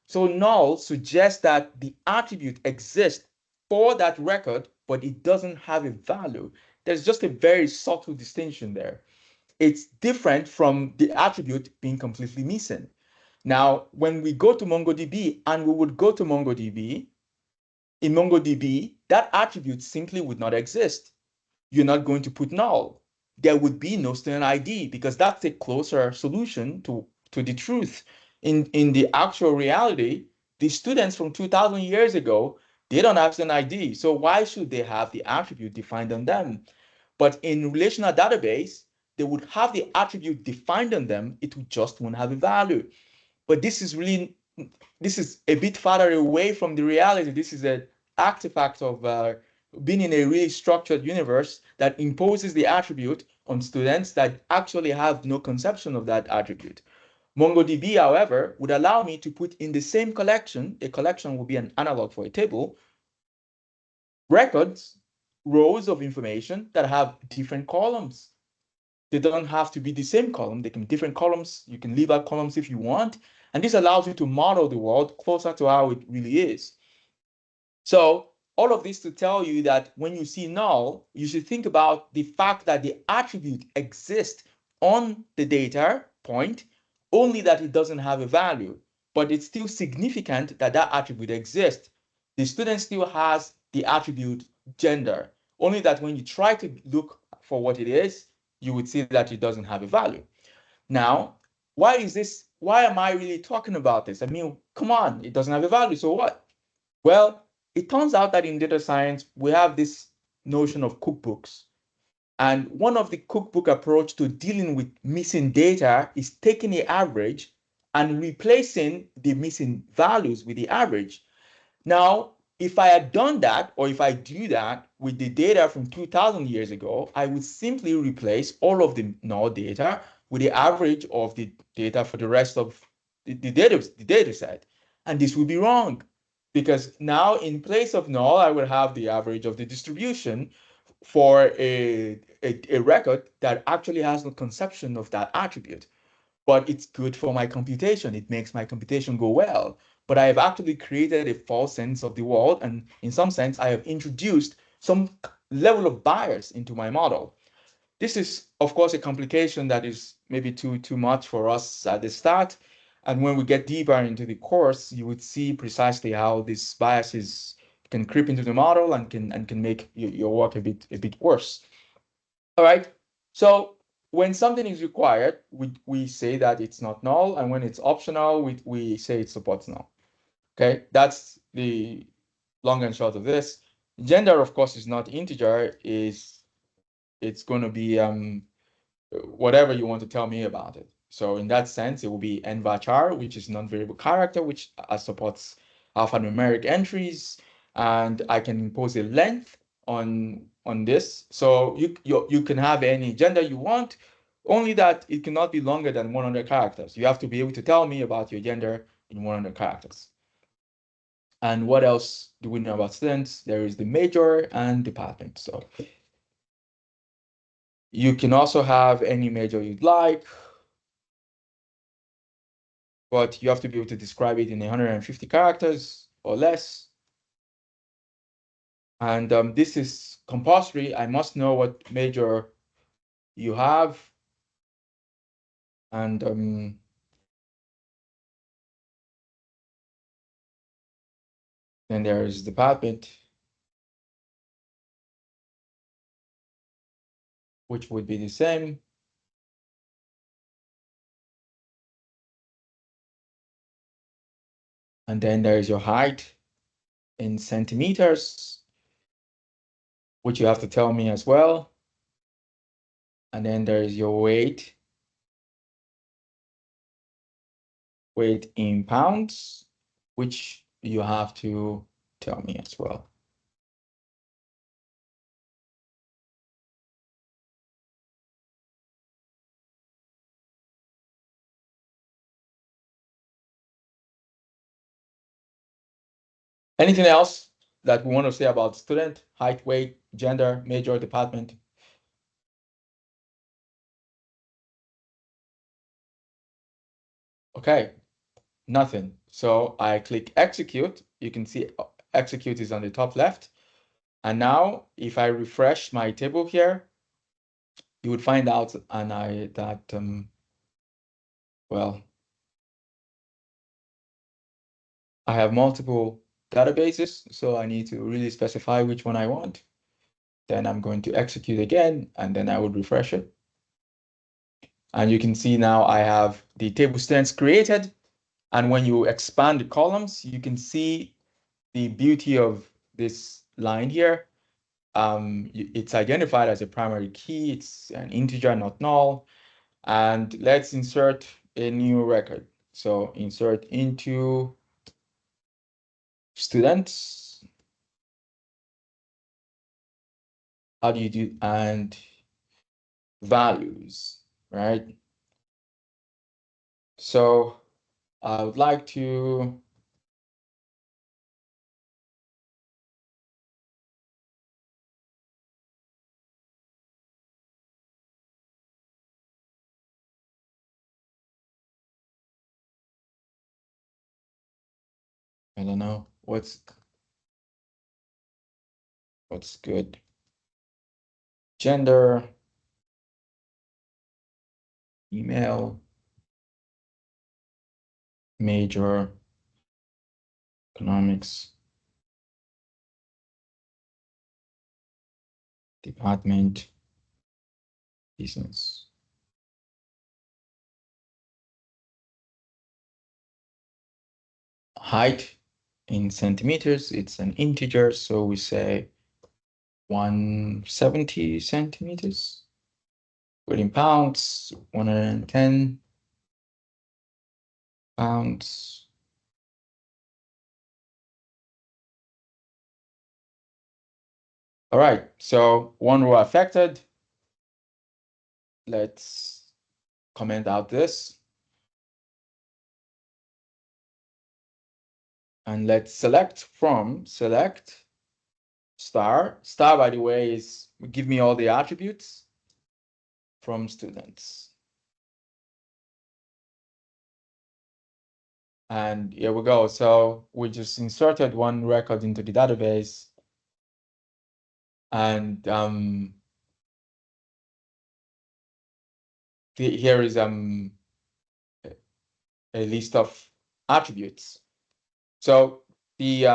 So null suggests that the attribute exists for that record, but it doesn't have a value. There's just a very subtle distinction there. It's different from the attribute being completely missing. Now, when we go to MongoDB, and we would go to MongoDB, in MongoDB, that attribute simply would not exist. You're not going to put null. There would be no student ID, because that's a closer solution to the truth. In the actual reality, the students from 2,000 years ago, they don't have student ID. So why should they have the attribute defined on them? But in relational database, they would have the attribute defined on them. It would just won't have a value. But this is a bit farther away from the reality. This is an artifact of being in a really structured universe that imposes the attribute on students that actually have no conception of that attribute. MongoDB, however, would allow me to put in the same collection, a collection will be an analog for a table, records, rows of information that have different columns. They don't have to be the same column. They can be different columns. You can leave out columns if you want. And this allows you to model the world closer to how it really is. So all of this to tell you that when you see null, you should think about the fact that the attribute exists on the data point, only that it doesn't have a value, but it's still significant that that attribute exists. The student still has the attribute gender, only that when you try to look for what it is, you would see that it doesn't have a value. Now, why am I really talking about this? I mean, come on, it doesn't have a value, so what? Well, it turns out that in data science, we have this notion of cookbooks. And one of the cookbook approach to dealing with missing data is taking the average and replacing the missing values with the average. Now, if I had done that, or if I do that with the data from 2,000 years ago, I would simply replace all of the null data with the average of the data for the rest of the data set. And this would be wrong, because now in place of null, I would have the average of the distribution for a record that actually has no conception of that attribute. But it's good for my computation. It makes my computation go well. But I have actually created a false sense of the world. And in some sense, I have introduced some level of bias into my model. This is, of course, a complication that is maybe too much for us at the start. And when we get deeper into the course, you would see precisely how these biases can creep into the model and can make your work a bit worse. All right. So when something is required, we say that it's not null, and when it's optional, we say it supports null. Okay, that's the long and short of this. Gender, of course, is not integer. It's going to be whatever you want to tell me about it. So in that sense, it will be nvarchar, which is non-variable character, which supports alphanumeric entries, and I can impose a length on this. So you can have any gender you want, only that it cannot be longer than 100 characters. You have to be able to tell me about your gender in 100 characters. And what else do we know about students? There is the major and department. So you can also have any major you'd like, but you have to be able to describe it in 150 characters or less. And this is compulsory. I must know what major you have. And then there is department, which would be the same. And then there is your height in centimeters, which you have to tell me as well. And then there is your weight in pounds, which you have to tell me as well. Anything else that we want to say about student, height, weight, gender, major, department? Okay, nothing. So I click execute. You can see execute is on the top left. And now if I refresh my table here, you would find out well, I have multiple databases, so I need to really specify which one I want. Then I'm going to execute again, and then I would refresh it. And you can see now I have the table students created. And when you expand the columns, you can see the beauty of this line here. It's identified as a primary key. It's an integer, not null. And let's insert a new record. So insert into students. How do you do? And values, right? So I would like to I don't know what's good. Gender, email, major, economics, department, business. Height in centimeters, it's an integer, so we say 170 centimeters. But in pounds, 110 pounds. All right, so one row affected. Let's comment out this. And let's select star. Star, by the way, is give me all the attributes from students. And here we go. So we just inserted one record into the database. And here is a list of attributes. So the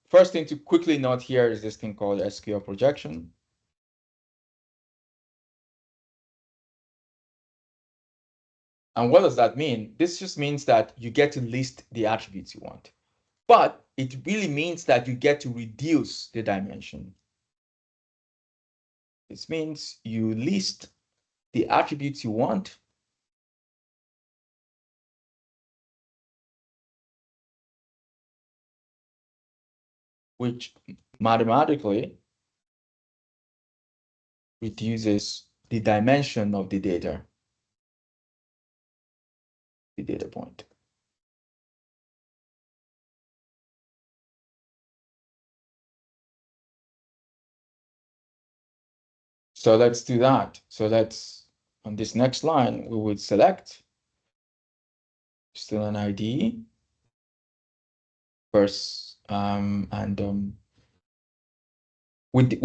first thing to quickly note here is this thing called SQL projection. And what does that mean? This just means that you get to list the attributes you want. But it really means that you get to reduce the dimension. This means you list the attributes you want, which mathematically reduces the dimension of the data point. So let's do that. So let's, on this next line, we would select student ID first, we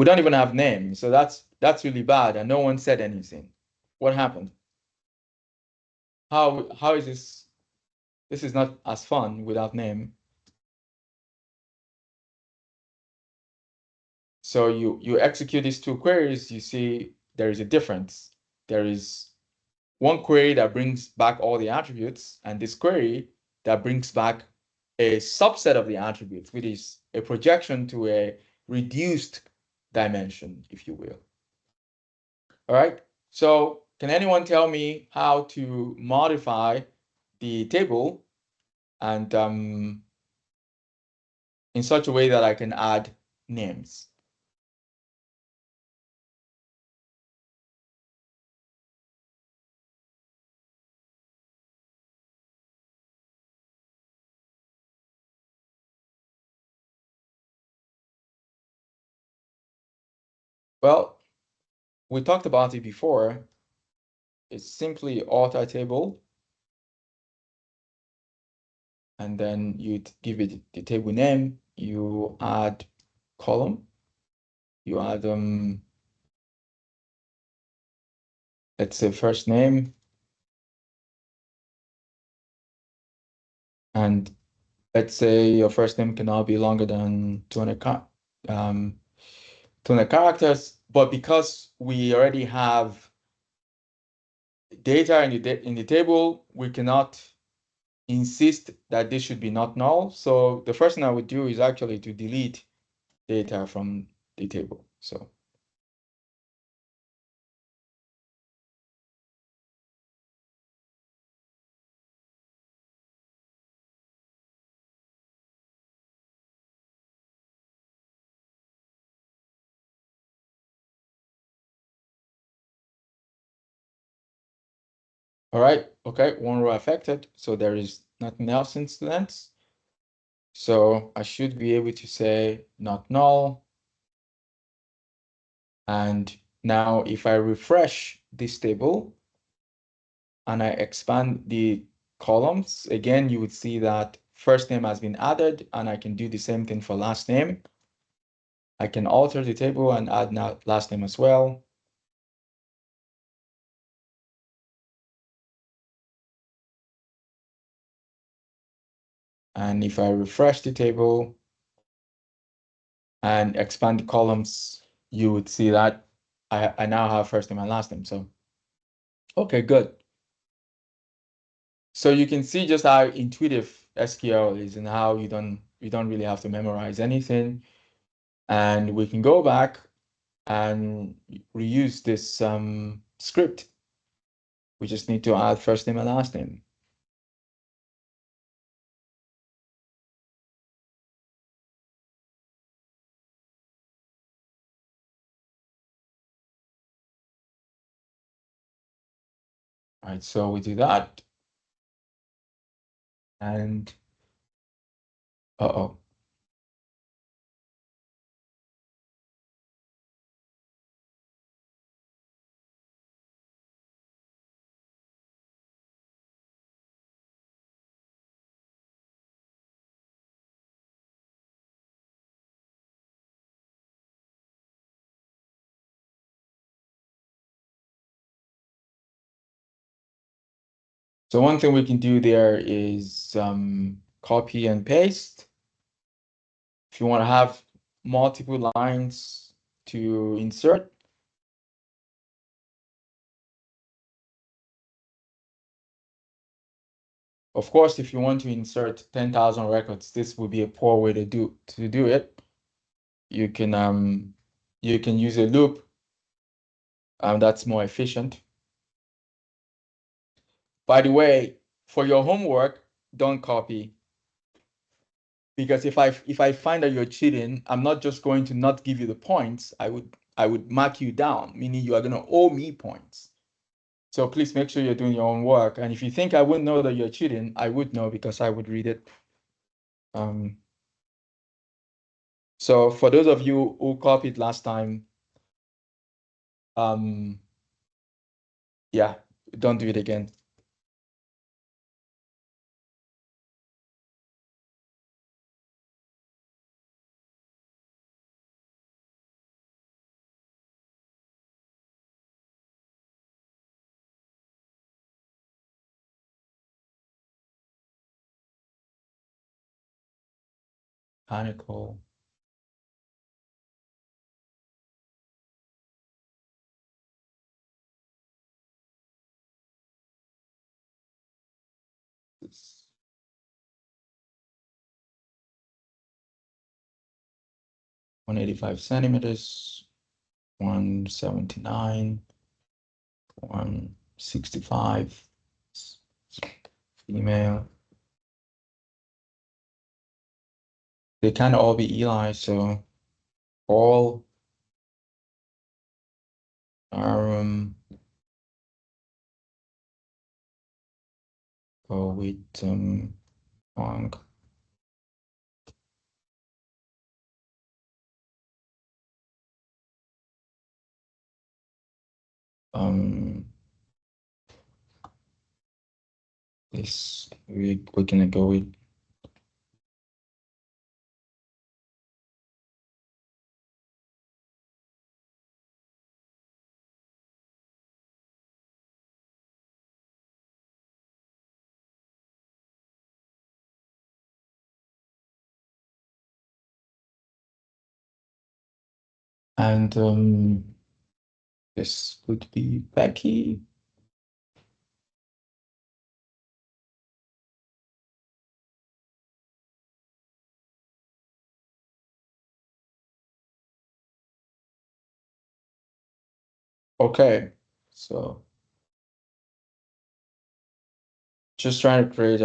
don't even have names, so that's really bad, and no one said anything. What happened? How is this? This is not as fun without name. So you execute these two queries, you see there is a difference. There is one query that brings back all the attributes, and this query that brings back a subset of the attributes, which is a projection to a reduced dimension, if you will. All right. So can anyone tell me how to modify the table and in such a way that I can add names? Well, we talked about it before. It's simply alter table, and then you give it the table name. You add column. You add let's say first name, and let's say your first name cannot be longer than 200 characters. But because we already have data in the table, we cannot insist that this should be not null. So the first thing I would do is actually to delete data from the table. So all right, okay, one row affected. So there is nothing else in students. So I should be able to say not null. And now if I refresh this table and I expand the columns, again, you would see that first name has been added, and I can do the same thing for last name. I can alter the table and add now last name as well. And if I refresh the table and expand the columns, you would see that I now have first name and last name. So, okay, good. So you can see just how intuitive SQL is and how you don't really have to memorize anything. And we can go back and reuse this script. We just need to add first name and last name. All right, so we do that. And uh-oh. So one thing we can do there is copy and paste. If you want to have multiple lines to insert, of course, if you want to insert 10,000 records, this would be a poor way to do it. You can use a loop. That's more efficient. By the way, for your homework, don't copy. Because if I find that you're cheating, I'm not just going to not give you the points. I would mark you down, meaning you are going to owe me points. So please make sure you're doing your own work. And if you think I wouldn't know that you're cheating, I would know because I would read it. So for those of you who copied last time, Yeah, don't do it again. Mechanical. It's 185 centimeters, 179, 165, female. They can all be Eli, so all are go with Wang. This we're gonna go with and this would be Becky. Okay, so just trying to create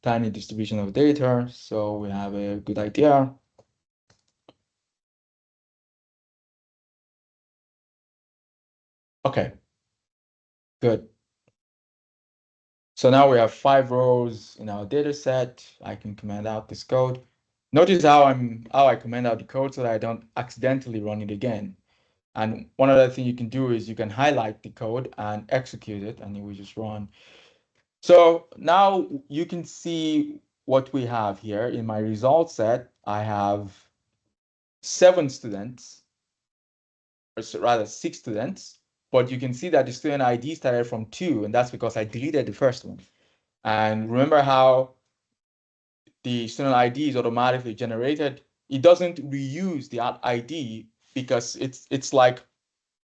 tiny distribution of data, so we have a good idea. Okay, good. So now we have 5 rows in our data set. I can comment out this code. Notice how I comment out the code so that I don't accidentally run it again. And one other thing you can do is you can highlight the code and execute it, and it will just run. So now you can see what we have here. In my result set, I have 7 students, or rather 6 students, but you can see that the student ID started from 2, and that's because I deleted the first one. And remember how the student ID is automatically generated? It doesn't reuse the ID because it's like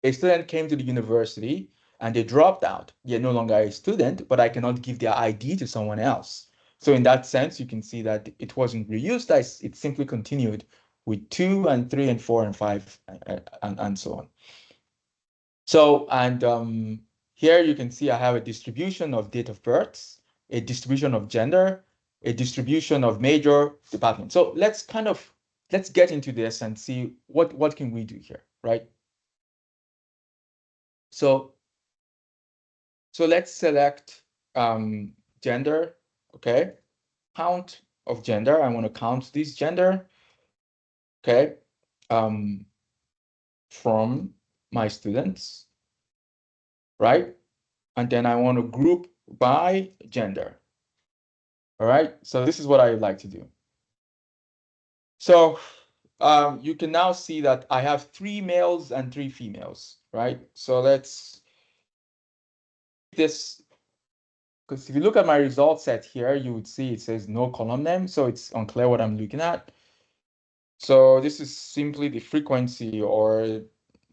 a student came to the university and they dropped out. They're no longer a student, but I cannot give their ID to someone else. So in that sense, you can see that it wasn't reused. It simply continued with 2 and 3 and 4 and 5 and so on. So, and here you can see I have a distribution of date of births, a distribution of gender, a distribution of major department. So let's get into this and see what can we do here, right? So let's select gender, okay? Count of gender. I want to count this gender, okay? From my students, right? And then I want to group by gender. All right, so this is what I like to do. So you can now see that I have 3 males and 3 females, right? So let's this, because if you look at my result set here, you would see it says no column name, so it's unclear what I'm looking at. So this is simply the frequency or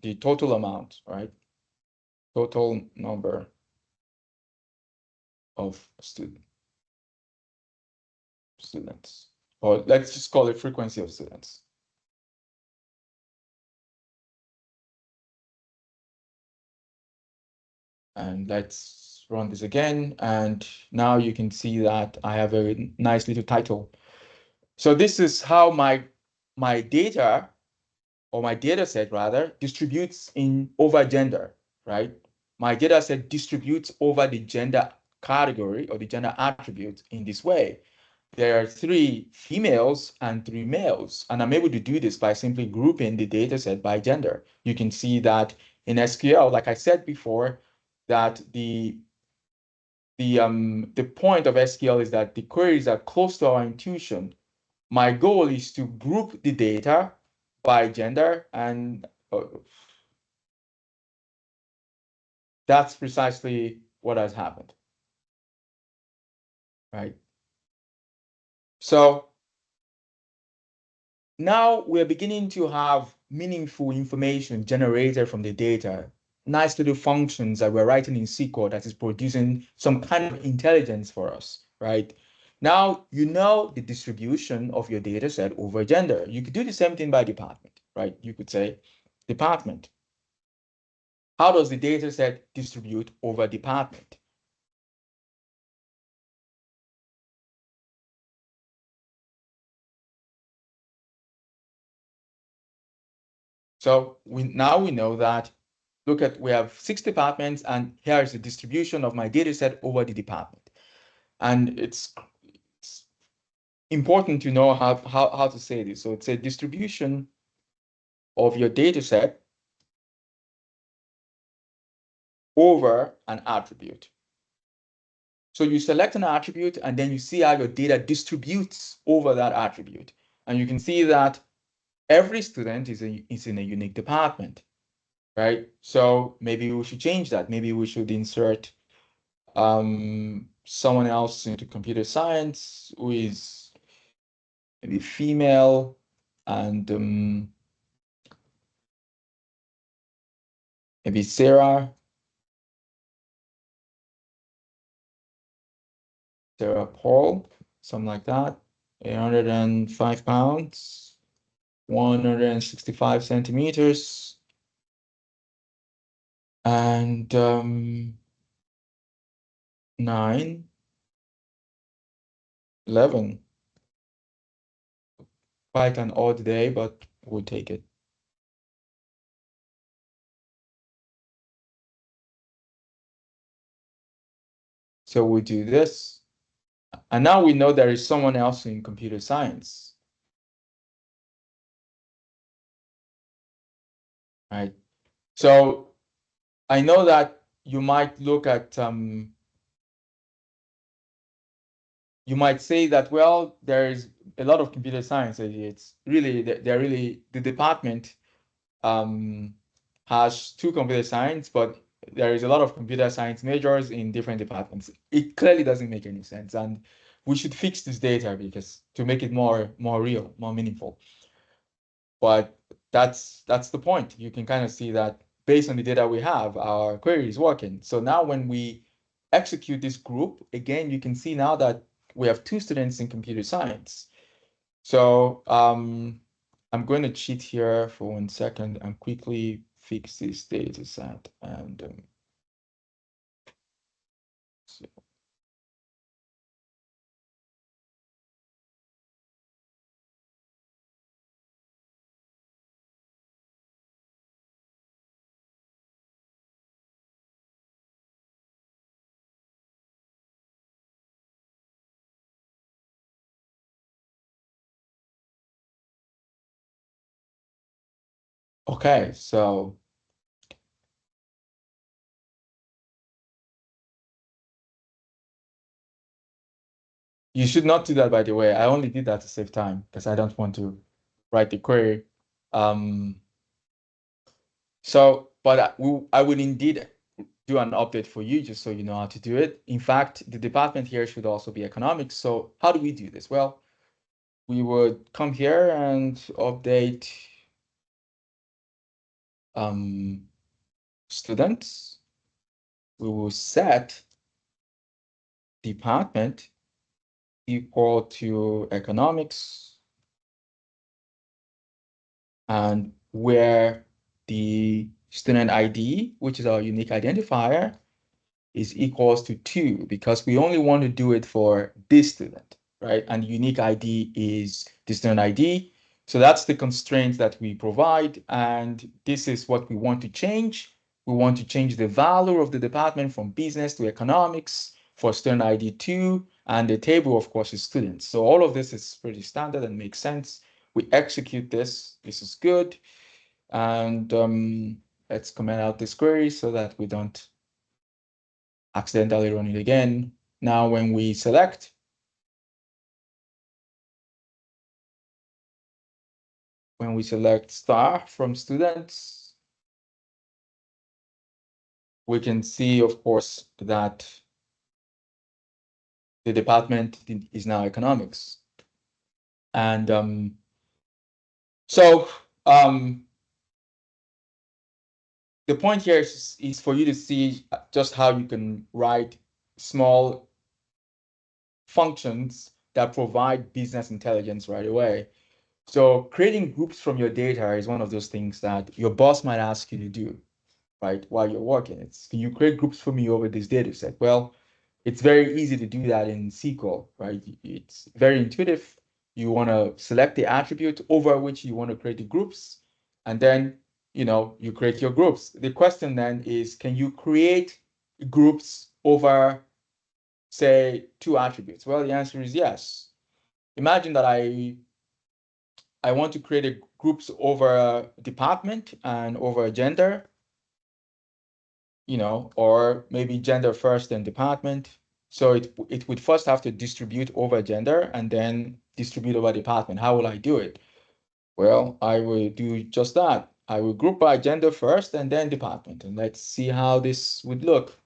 the total amount, right? Total number of students, or let's just call it frequency of students. And let's run this again. And now you can see that I have a nice little title. So this is how my data, or my data set rather, distributes over gender, right? My data set distributes over the gender category or the gender attribute in this way. There are 3 females and 3 males, and I'm able to do this by simply grouping the data set by gender. You can see that in SQL, like I said before, that the point of SQL is that the queries are close to our intuition. My goal is to group the data by gender, and that's precisely what has happened, right? So now we're beginning to have meaningful information generated from the data, nice little functions that we're writing in SQL that is producing some kind of intelligence for us, right? Now you know the distribution of your data set over gender. You could do the same thing by department, right? You could say department. How does the data set distribute over department? So now we know that, look at, we have 6 departments, and here is the distribution of my data set over the department. And it's important to know how to say this. So it's a distribution of your data set over an attribute. So you select an attribute, and then you see how your data distributes over that attribute. And you can see that every student is in a unique department, right? So maybe we should change that. Maybe we should insert someone else into computer science who is maybe female, and maybe Sarah Paul, something like that. 805 pounds, 165 centimeters, and 9, 11. Quite an odd day, but we'll take it. So we do this. And now we know there is someone else in computer science, right? So I know that you might look at, you might say that, well, there is a lot of computer science. It's really, the department has 2 computer science, but there is a lot of computer science majors in different departments. It clearly doesn't make any sense, and we should fix this data because to make it more real, more meaningful. But that's the point. You can kind of see that based on the data we have, our query is working. So now when we execute this group, again, you can see now that we have 2 students in computer science. So I'm going to cheat here for 1 second and quickly fix this data set. And so. Okay, so you should not do that, by the way. I only did that to save time because I don't want to write the query. So, but I will indeed do an update for you just so you know how to do it. In fact, the department here should also be economics. So how do we do this? Well, we would come here and update students. We will set department equal to economics, and where the student ID, which is our unique identifier, is equals to 2, because we only want to do it for this student, right? And unique ID is the student ID. So that's the constraint that we provide, and this is what we want to change. We want to change the value of the department from business to economics for student ID 2, and the table, of course, is students. So all of this is pretty standard and makes sense. We execute this. This is good. And Let's comment out this query so that we don't accidentally run it again. Now, when we select, star from students, we can see, of course, that the department is now economics. And so the point here is for you to see just how you can write small functions that provide business intelligence right away. So creating groups from your data is one of those things that your boss might ask you to do, right, while you're working. It's, can you create groups for me over this data set? Well, it's very easy to do that in SQL, right? It's very intuitive. You want to select the attribute over which you want to create the groups, and then, you know, you create your groups. The question then is, can you create groups over, say, 2 attributes? Well, the answer is yes. Imagine that I want to create a groups over department and over gender, you know, or maybe gender first and department. So it would first have to distribute over gender and then distribute over department. How will I do it? Well, I will do just that. I will group by gender first and then department, and let's see how this would look.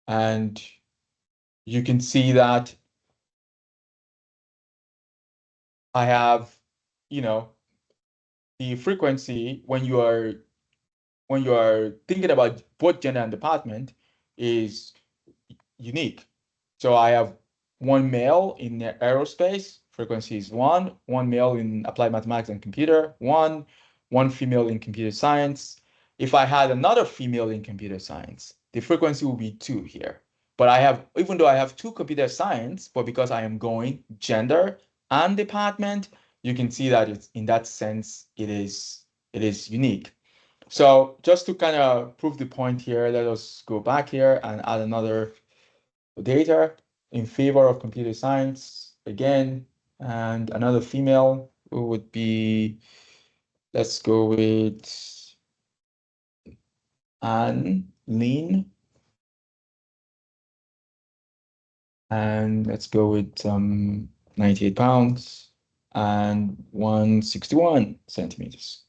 And you can see that I have, you know, the frequency when you are thinking about both gender and department is unique. So I have 1 male in aerospace, frequency is 1 male in applied mathematics and computer, 1 female in computer science. If I had another female in computer science, the frequency will be 2 here. But I have, even though I have 2 computer science, but because I am going gender and department, you can see that it's, in that sense, it is unique. So just to kind of prove the point here, let us go back here and add another data in favor of computer science again, and another female who would be, let's go with Anne Lean, and let's go with 98 pounds and 161 centimeters.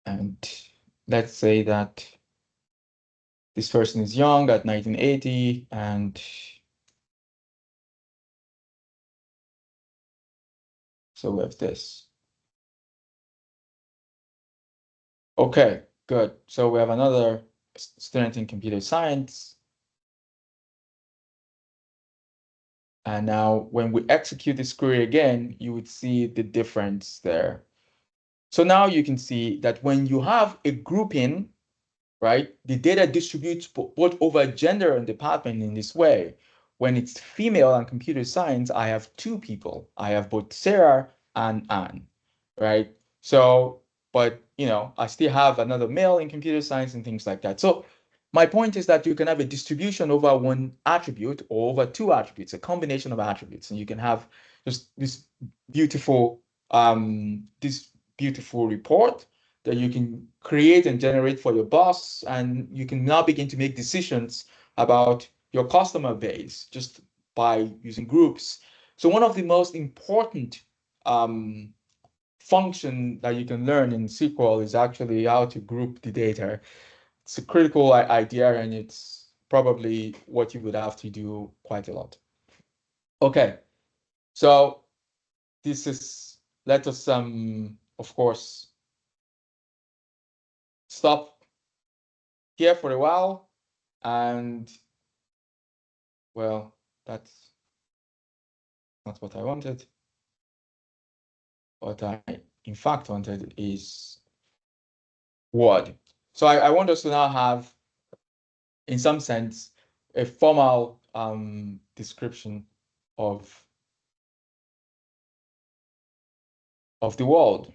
And let's say that this person is young at 1980, and so we have this. Okay, good. So we have another student in computer science. And now when we execute this query again, you would see the difference there. So now you can see that when you have a grouping, right, the data distributes both over gender and department in this way. When it's female and computer science, I have 2 people. I have both Sarah and Anne, right? So, but, you know, I still have another male in computer science and things like that. So my point is that you can have a distribution over 1 attribute or over 2 attributes, a combination of attributes, and you can have just this beautiful report that you can create and generate for your boss, and you can now begin to make decisions about your customer base just by using groups. So one of the most important function that you can learn in SQL is actually how to group the data. It's a critical idea, and it's probably what you would have to do quite a lot. Okay, so this is, let us of course stop here for a while, and well, that's not what I wanted. What I in fact wanted is Word. So I want us to now have, in some sense, a formal description of the world.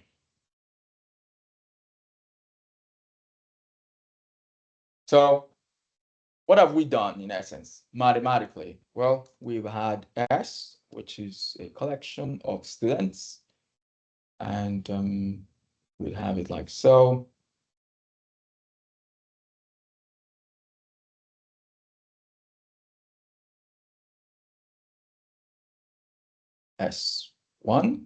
So what have we done in essence mathematically? Well, we've had S, which is a collection of students, and we have it like so. S1.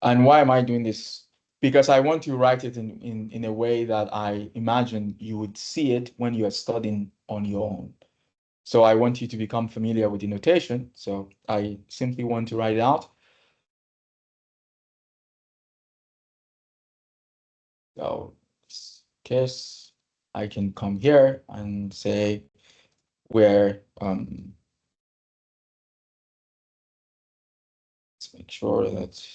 And why am I doing this? Because I want to write it in a way that I imagine you would see it when you are studying on your own. So I want you to become familiar with the notation. So I simply want to write it out. So in this case, I can come here and say where let's make sure that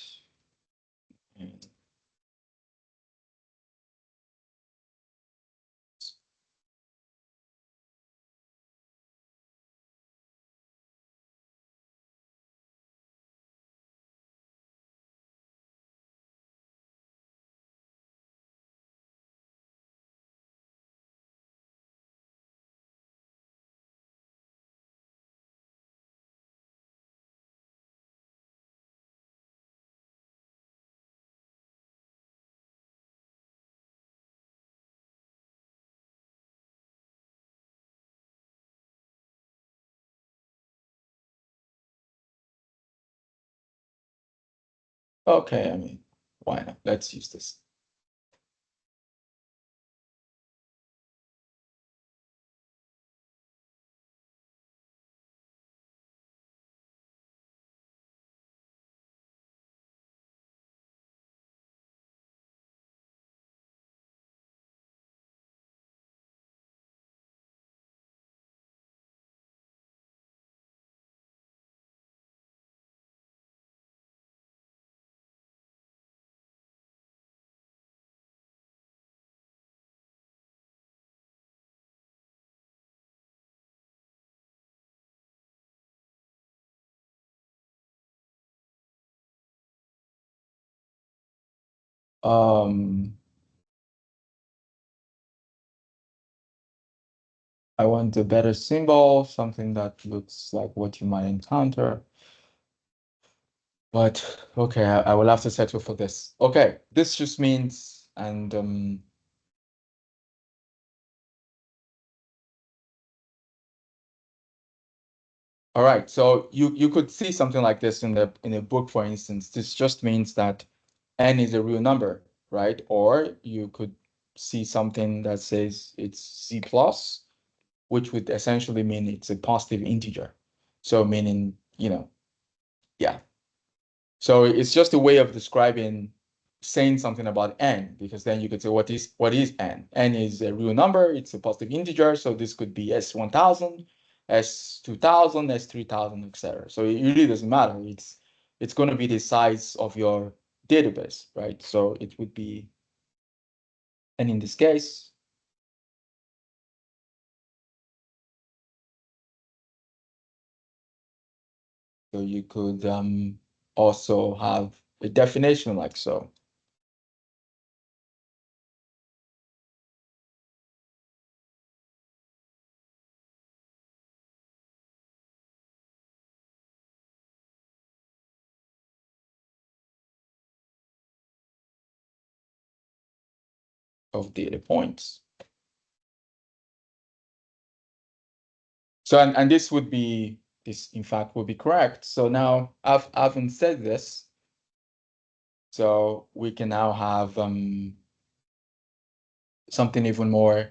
okay, I mean, why not? Let's use this. I want a better symbol, something that looks like what you might encounter. But okay, I will have to settle for this. Okay, this just means, and all right, so you could see something like this in a book, for instance. This just means that n is a real number, right? Or you could see something that says it's C plus, which would essentially mean it's a positive integer. So meaning, yeah. So it's just a way of describing, saying something about n, because then you could say what is n? N is a real number, it's a positive integer, so this could be S1000, S2000, S3000, etc. So it really doesn't matter. It's going to be the size of your database, right? So it would be, and in this case, so you could also have a definition like so. Of data points. So, and this would be, this in fact would be correct. So now I've said this. So we can now have something even more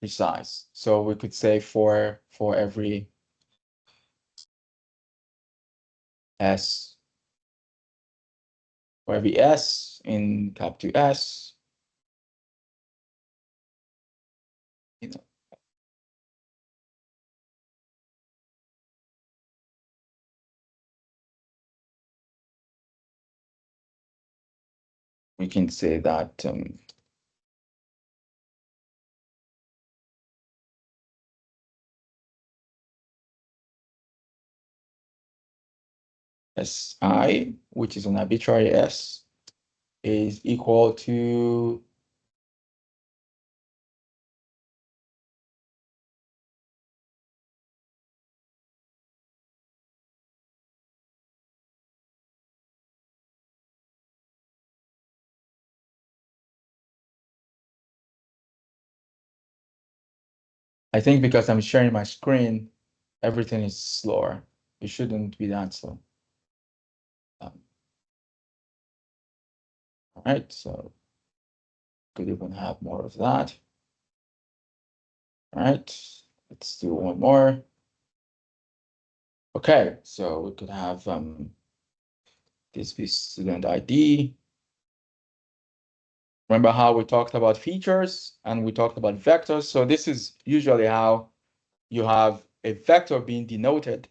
precise. So we could say for every S, for every S in capital S, you know, we can say that Si, which is an arbitrary S, is equal to I think because I'm sharing my screen, everything is slower. It shouldn't be that slow. All right, so could even have more of that. All right, let's do one more. Okay, so we could have this be student ID. Remember how we talked about features and we talked about vectors? So this is usually how you have a vector being denoted.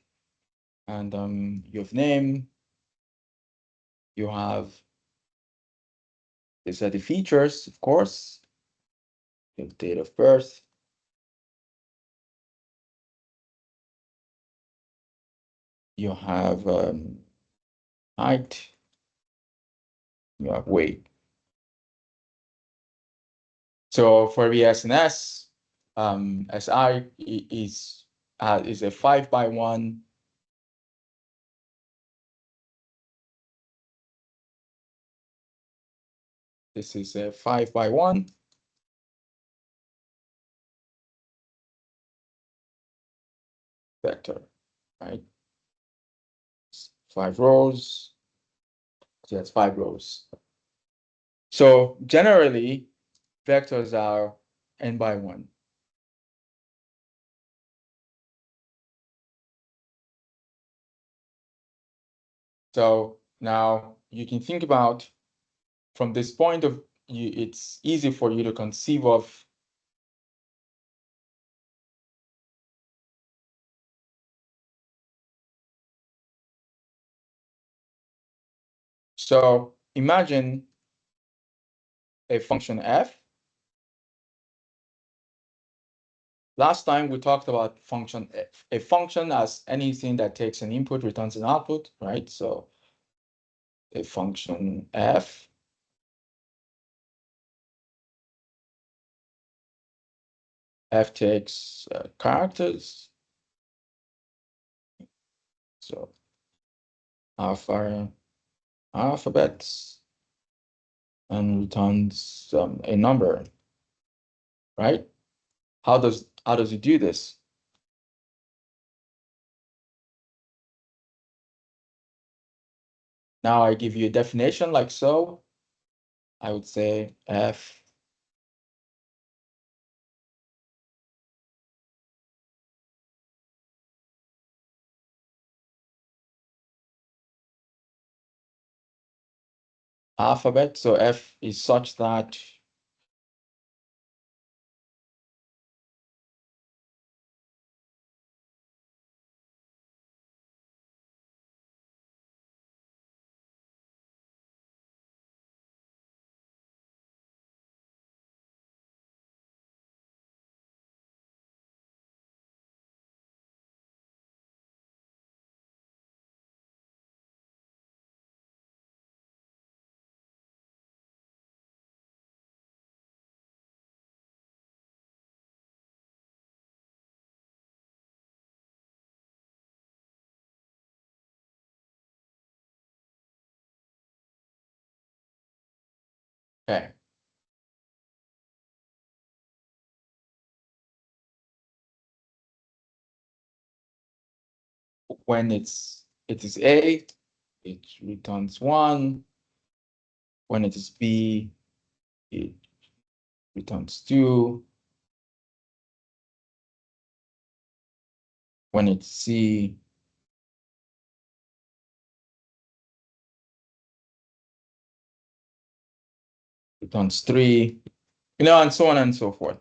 And you have name, you have, these are the features, of course. You have date of birth. You have height. You have weight. So for the SNS, SI is a 5x1 This is a 5x1 vector, right? 5 rows. So that's 5 rows. So generally, vectors are n by 1. So now you can think about from this point of view, it's easy for you to conceive of so imagine a function f. Last time we talked about function f. A function as anything that takes an input returns an output, right? So a function f takes characters. So alphabets and returns a number, right? How does it do this? Now I give you a definition like so. I would say f alphabet. So f is such that okay. When it is A, it returns 1. When it is B, it returns 2. When it's C, returns 3, and so on and so forth.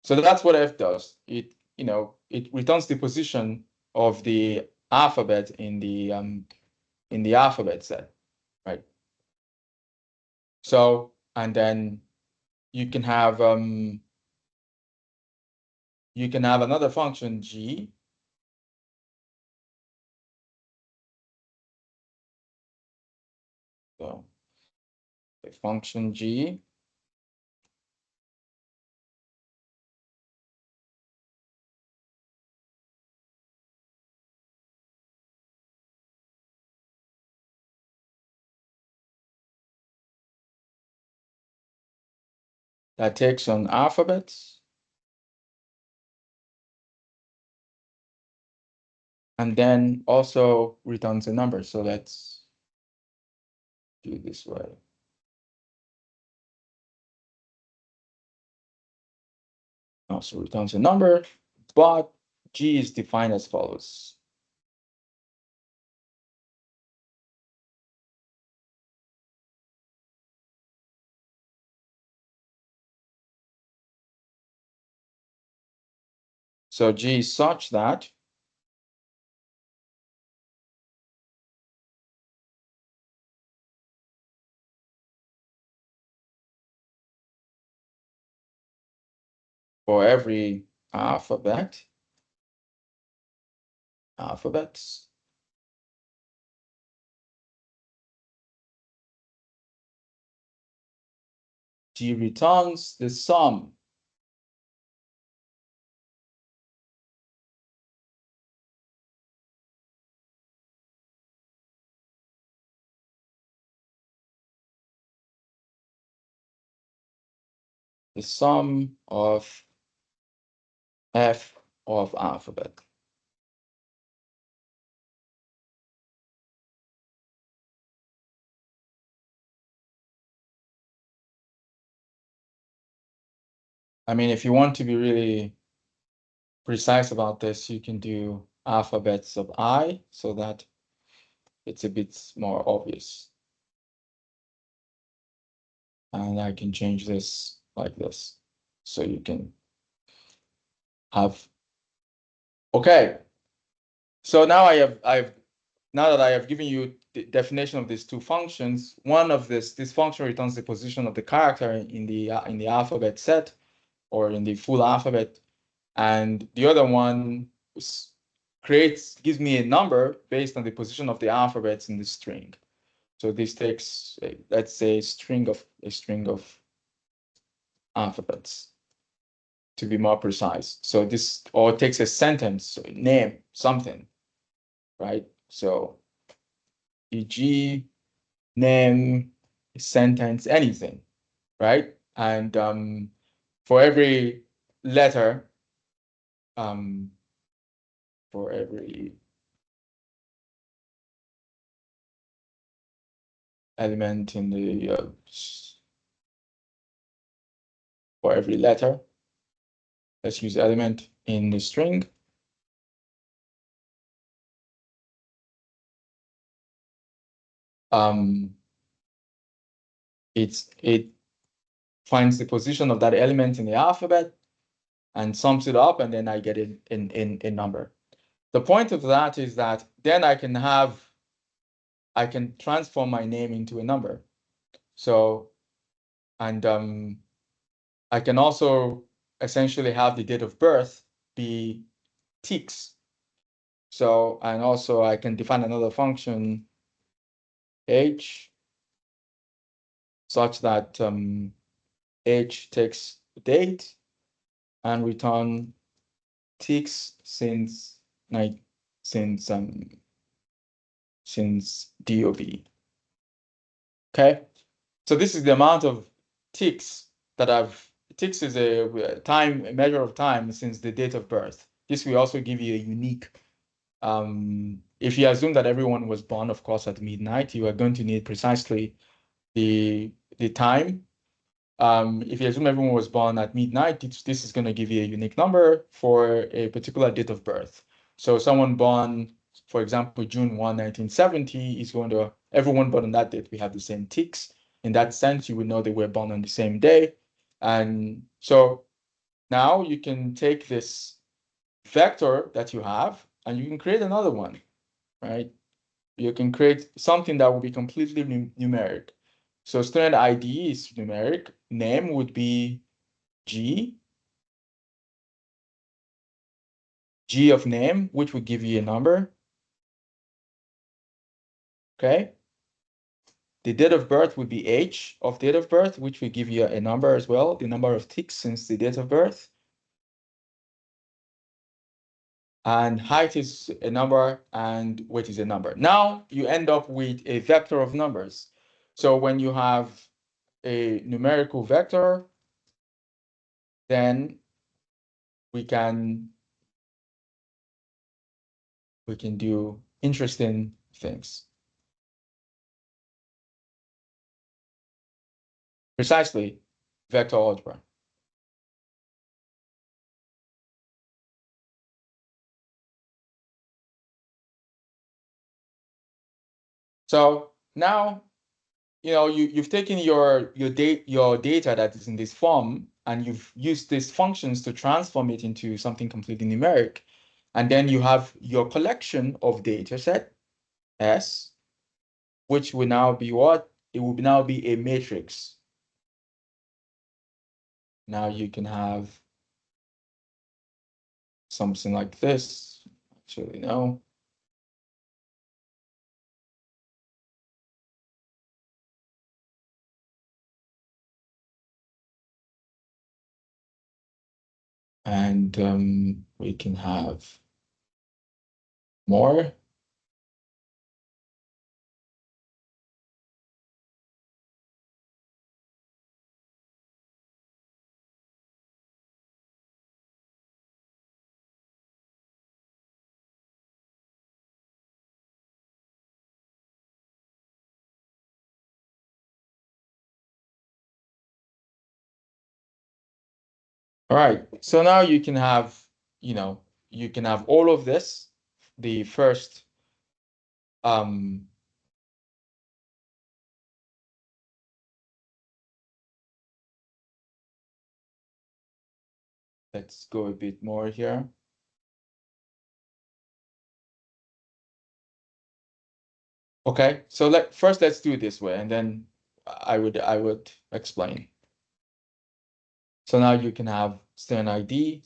So that's what f does. It returns the position of the alphabet in the alphabet set, right? So, and then you can have another function g So a function G that takes on alphabets and then also returns a number. So let's do it this way. Also returns a number, but G is defined as follows. So G is such that for every alphabets, G returns the sum of f of alphabet. I mean, if you want to be really precise about this, you can do alphabets of I so that it's a bit more obvious. And I can change this like this. So you can have, okay. So now now that I have given you the definition of these two functions, one of this function returns the position of the character in the alphabet set or in the full alphabet, and the other one gives me a number based on the position of the alphabets in the string. So this takes, let's say, a string of alphabets, to be more precise. So this, or it takes a sentence, so name something, right? So e.g. name, sentence, anything, right? And for every letter, for every element in the for every letter, let's use element in the string. It finds the position of that element in the alphabet and sums it up, and then I get it in number. The point of that is that then I can transform my name into a number. So, and I can also essentially have the date of birth be ticks. So, and also I can define another function h such that h takes date and return ticks since DOB. Okay, so this is the amount of ticks that ticks is a measure of time since the date of birth. This will also give you a unique, if you assume that everyone was born, of course, at midnight, you are going to need precisely the time. If you assume everyone was born at midnight, this is going to give you a unique number for a particular date of birth. So someone born, for example, June 1, 1970 is going to, everyone born on that date, we have the same ticks. In that sense, you would know they were born on the same day. And so now you can take this vector that you have and you can create another one, right? You can create something that will be completely numeric. So student ID is numeric. Name would be G of name, which would give you a number. Okay. the date of birth would be age of date of birth, which will give you a number as well, the number of ticks since the date of birth. And height is a number and weight is a number. Now you end up with a vector of numbers. So when you have a numerical vector, then we can do interesting things. Precisely, vector algebra. So now, you've taken your data that is in this form, and you've used these functions to transform it into something completely numeric. And then you have your collection of data set, S, which will now be what? It will now be a matrix. Now you can have something like this. Actually, no. And we can have more. All right, so now you can have, you can have all of this. The first, let's go a bit more here. Okay, so let's do it this way, and then I would explain. So now you can have student ID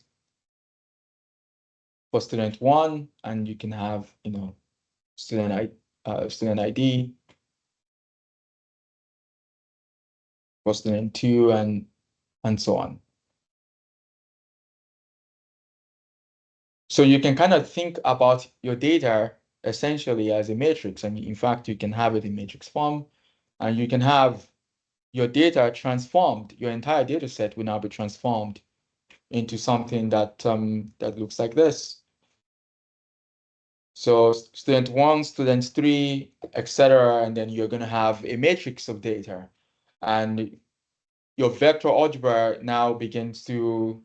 for student 1, and you can have, student ID for student 2, and so on. So you can kind of think about your data essentially as a matrix. And in fact, you can have it in matrix form, and you can have your data transformed. Your entire data set will now be transformed into something that that looks like this. So student 1, student 3, etc. And then you're going to have a matrix of data. And your vector algebra now begins to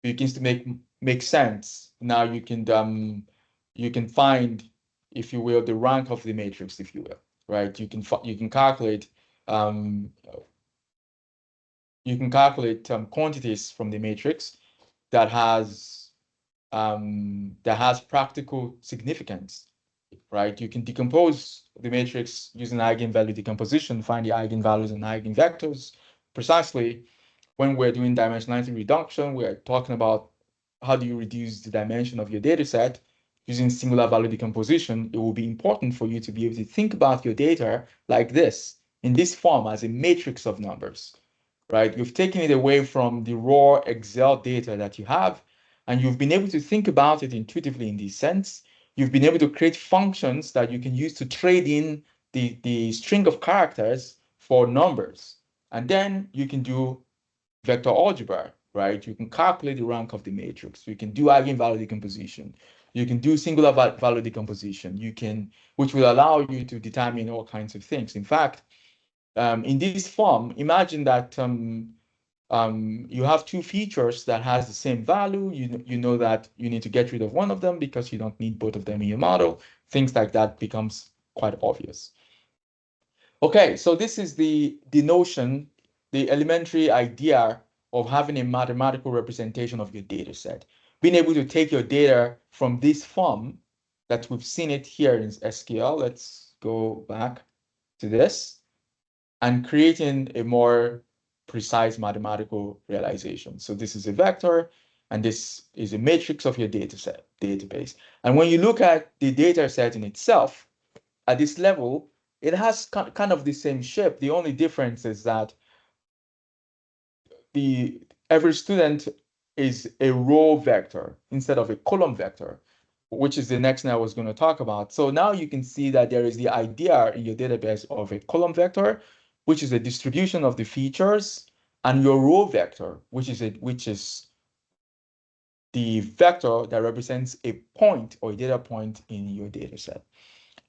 make sense. Now you can find, if you will, the rank of the matrix, if you will, right? You can calculate quantities from the matrix that has practical significance, right? You can decompose the matrix using eigenvalue decomposition, find the eigenvalues and eigenvectors. Precisely when we're doing dimensionality reduction, we're talking about how do you reduce the dimension of your data set using singular value decomposition. It will be important for you to be able to think about your data like this, in this form, as a matrix of numbers, right? You've taken it away from the raw Excel data that you have, and you've been able to think about it intuitively in this sense. You've been able to create functions that you can use to trade in the string of characters for numbers. And then you can do vector algebra, right? You can calculate the rank of the matrix. You can do eigenvalue decomposition. You can do singular value decomposition. Which will allow you to determine all kinds of things. In fact, in this form, imagine that you have two features that has the same value. You know that you need to get rid of one of them because you don't need both of them in your model. Things like that becomes quite obvious. Okay, so this is the notion, the elementary idea of having a mathematical representation of your data set. Being able to take your data from this form that we've seen it here in SQL. Let's go back to this, and creating a more precise mathematical realization. So this is a vector, and this is a matrix of your database. And when you look at the data set in itself, at this level, it has kind of the same shape. The only difference is that every student is a row vector instead of a column vector, which is the next thing I was going to talk about. So now you can see that there is the idea in your database of a column vector, which is a distribution of the features, and your row vector, which is the vector that represents a point or a data point in your data set.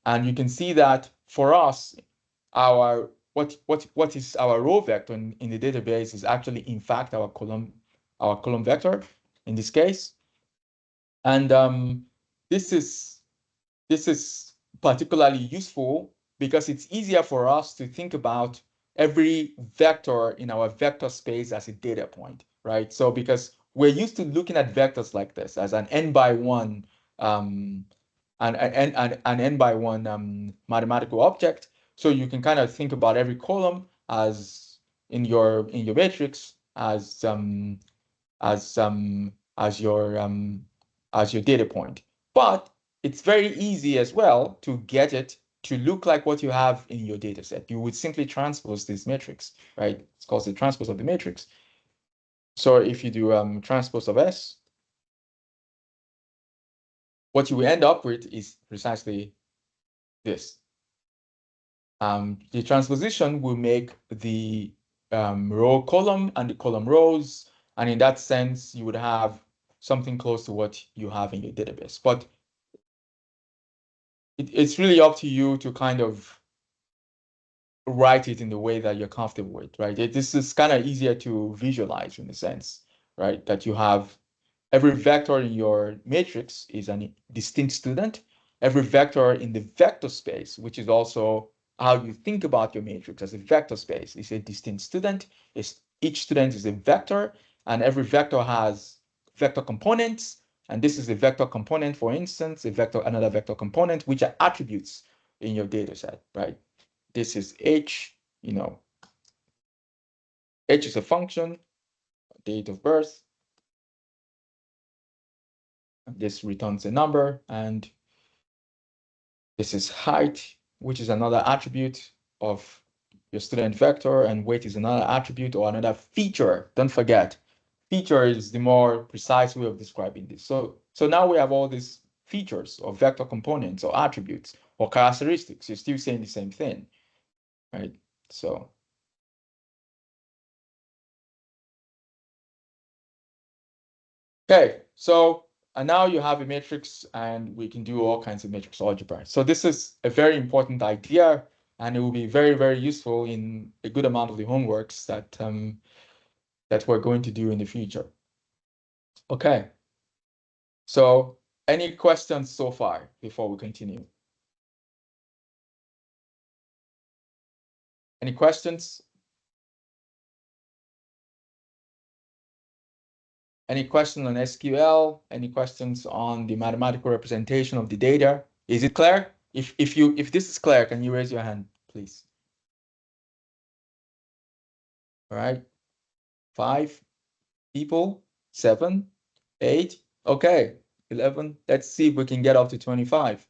And you can see that for us, what is our row vector in the database is actually, in fact, our column vector in this case. And this is particularly useful because it's easier for us to think about every vector in our vector space as a data point, right? So because we're used to looking at vectors like this as an n by one an n by one mathematical object. So you can kind of think about every column as in your matrix as your data point. But it's very easy as well to get it to look like what you have in your data set. You would simply transpose this matrix, right? It's called the transpose of the matrix. So if you do transpose of S, what you will end up with is precisely this. The transposition will make the row column and the column rows, and in that sense, you would have something close to what you have in your database. But it's really up to you to kind of write it in the way that you're comfortable with, right? This is kind of easier to visualize in a sense, right? That you have every vector in your matrix is a distinct student. Every vector in the vector space, which is also how you think about your matrix as a vector space, is a distinct student. Each student is a vector, and every vector has vector components. And this is a vector component, for instance, another vector component, which are attributes in your data set, right? This is H, H is a function, date of birth. This returns a number, and this is height, which is another attribute of your student vector, and weight is another attribute or another feature. Don't forget, feature is the more precise way of describing this. So now we have all these features or vector components or attributes or characteristics. You're still saying the same thing, right? So okay, so and now you have a matrix, and we can do all kinds of matrix algebra. So this is a very important idea, and it will be very, very useful in a good amount of the homeworks that we're going to do in the future. Okay. So any questions so far before we continue? Any questions? Any questions on SQL? Any questions on the mathematical representation of the data? Is it clear? If this is clear, can you raise your hand, please? All right. 5 people, 7, 8, okay, 11. Let's see if we can get up to 25.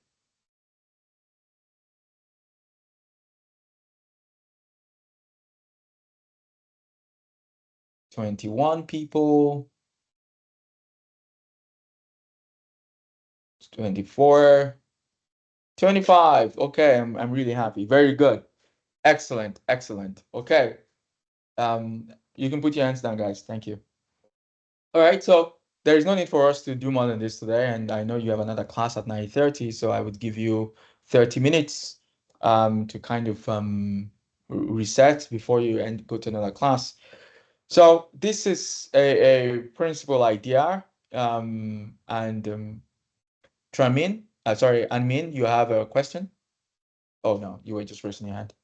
"21 people, 24, 25. Okay, I'm really happy. Very good. Excellent, excellent. Okay. You can put your hands down, guys. Thank you. All right, so there is no need for us to do more than this today, and I know you have another class at 9:30, so I would give you 30 minutes to kind of reset before you go to another class. So this is a principal idea, and Anmin, you have a question? Oh no, you were just raising your hand.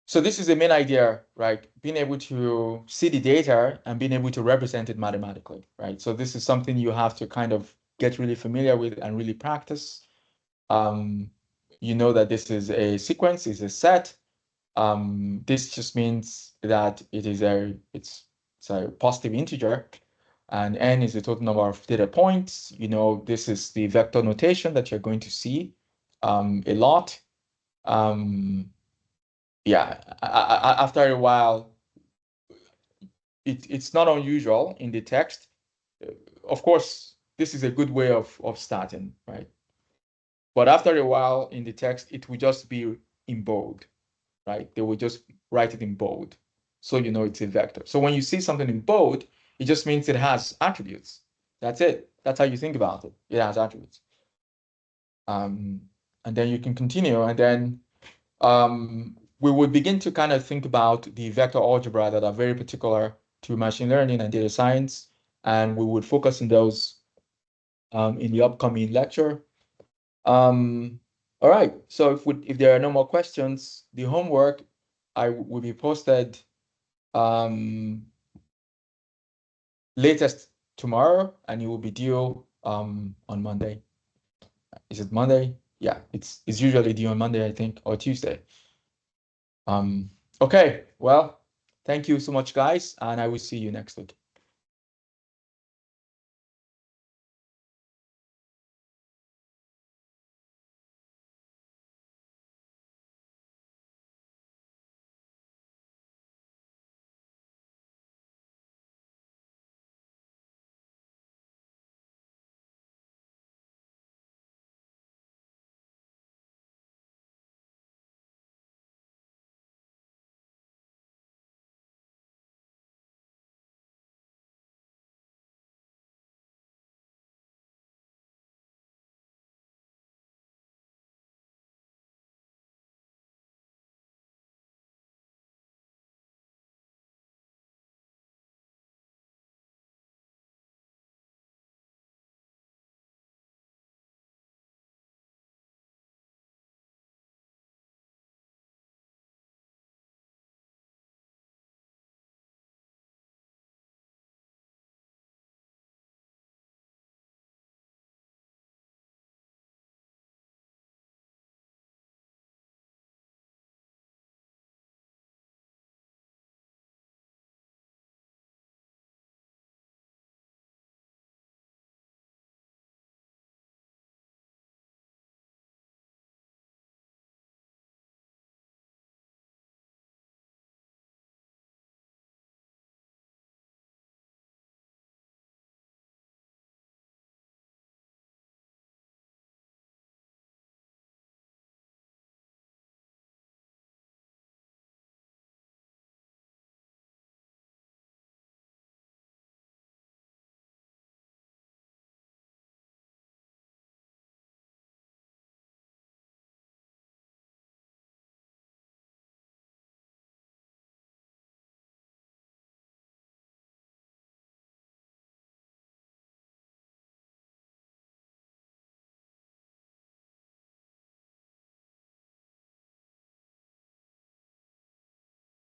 So this is the main idea, right? Being able to see the data and being able to represent it mathematically, right? So this is something you have to kind of get really familiar with and really practice. You know that this is a sequence, is a set. This just means that it's a positive integer, and n is the total number of data points. You know, this is the vector notation that you're going to see a lot. Yeah, after a while, it's not unusual in the text. Of course, this is a good way of starting, right? But after a while in the text, it will just be in bold, right? They will just write it in bold. So you know it's a vector. So when you see something in bold, it just means it has attributes. That's it. That's how you think about it. It has attributes. And then you can continue, and then we would begin to kind of think about the vector algebra that are very particular to machine learning and data science, and we would focus on those in the upcoming lecture. All right, so if there are no more questions, the homework will be posted latest tomorrow, and it will be due on Monday. Is it Monday? Yeah, it's usually due on Monday, I think, or Tuesday. Okay, well, thank you so much, guys, and I will see you next week.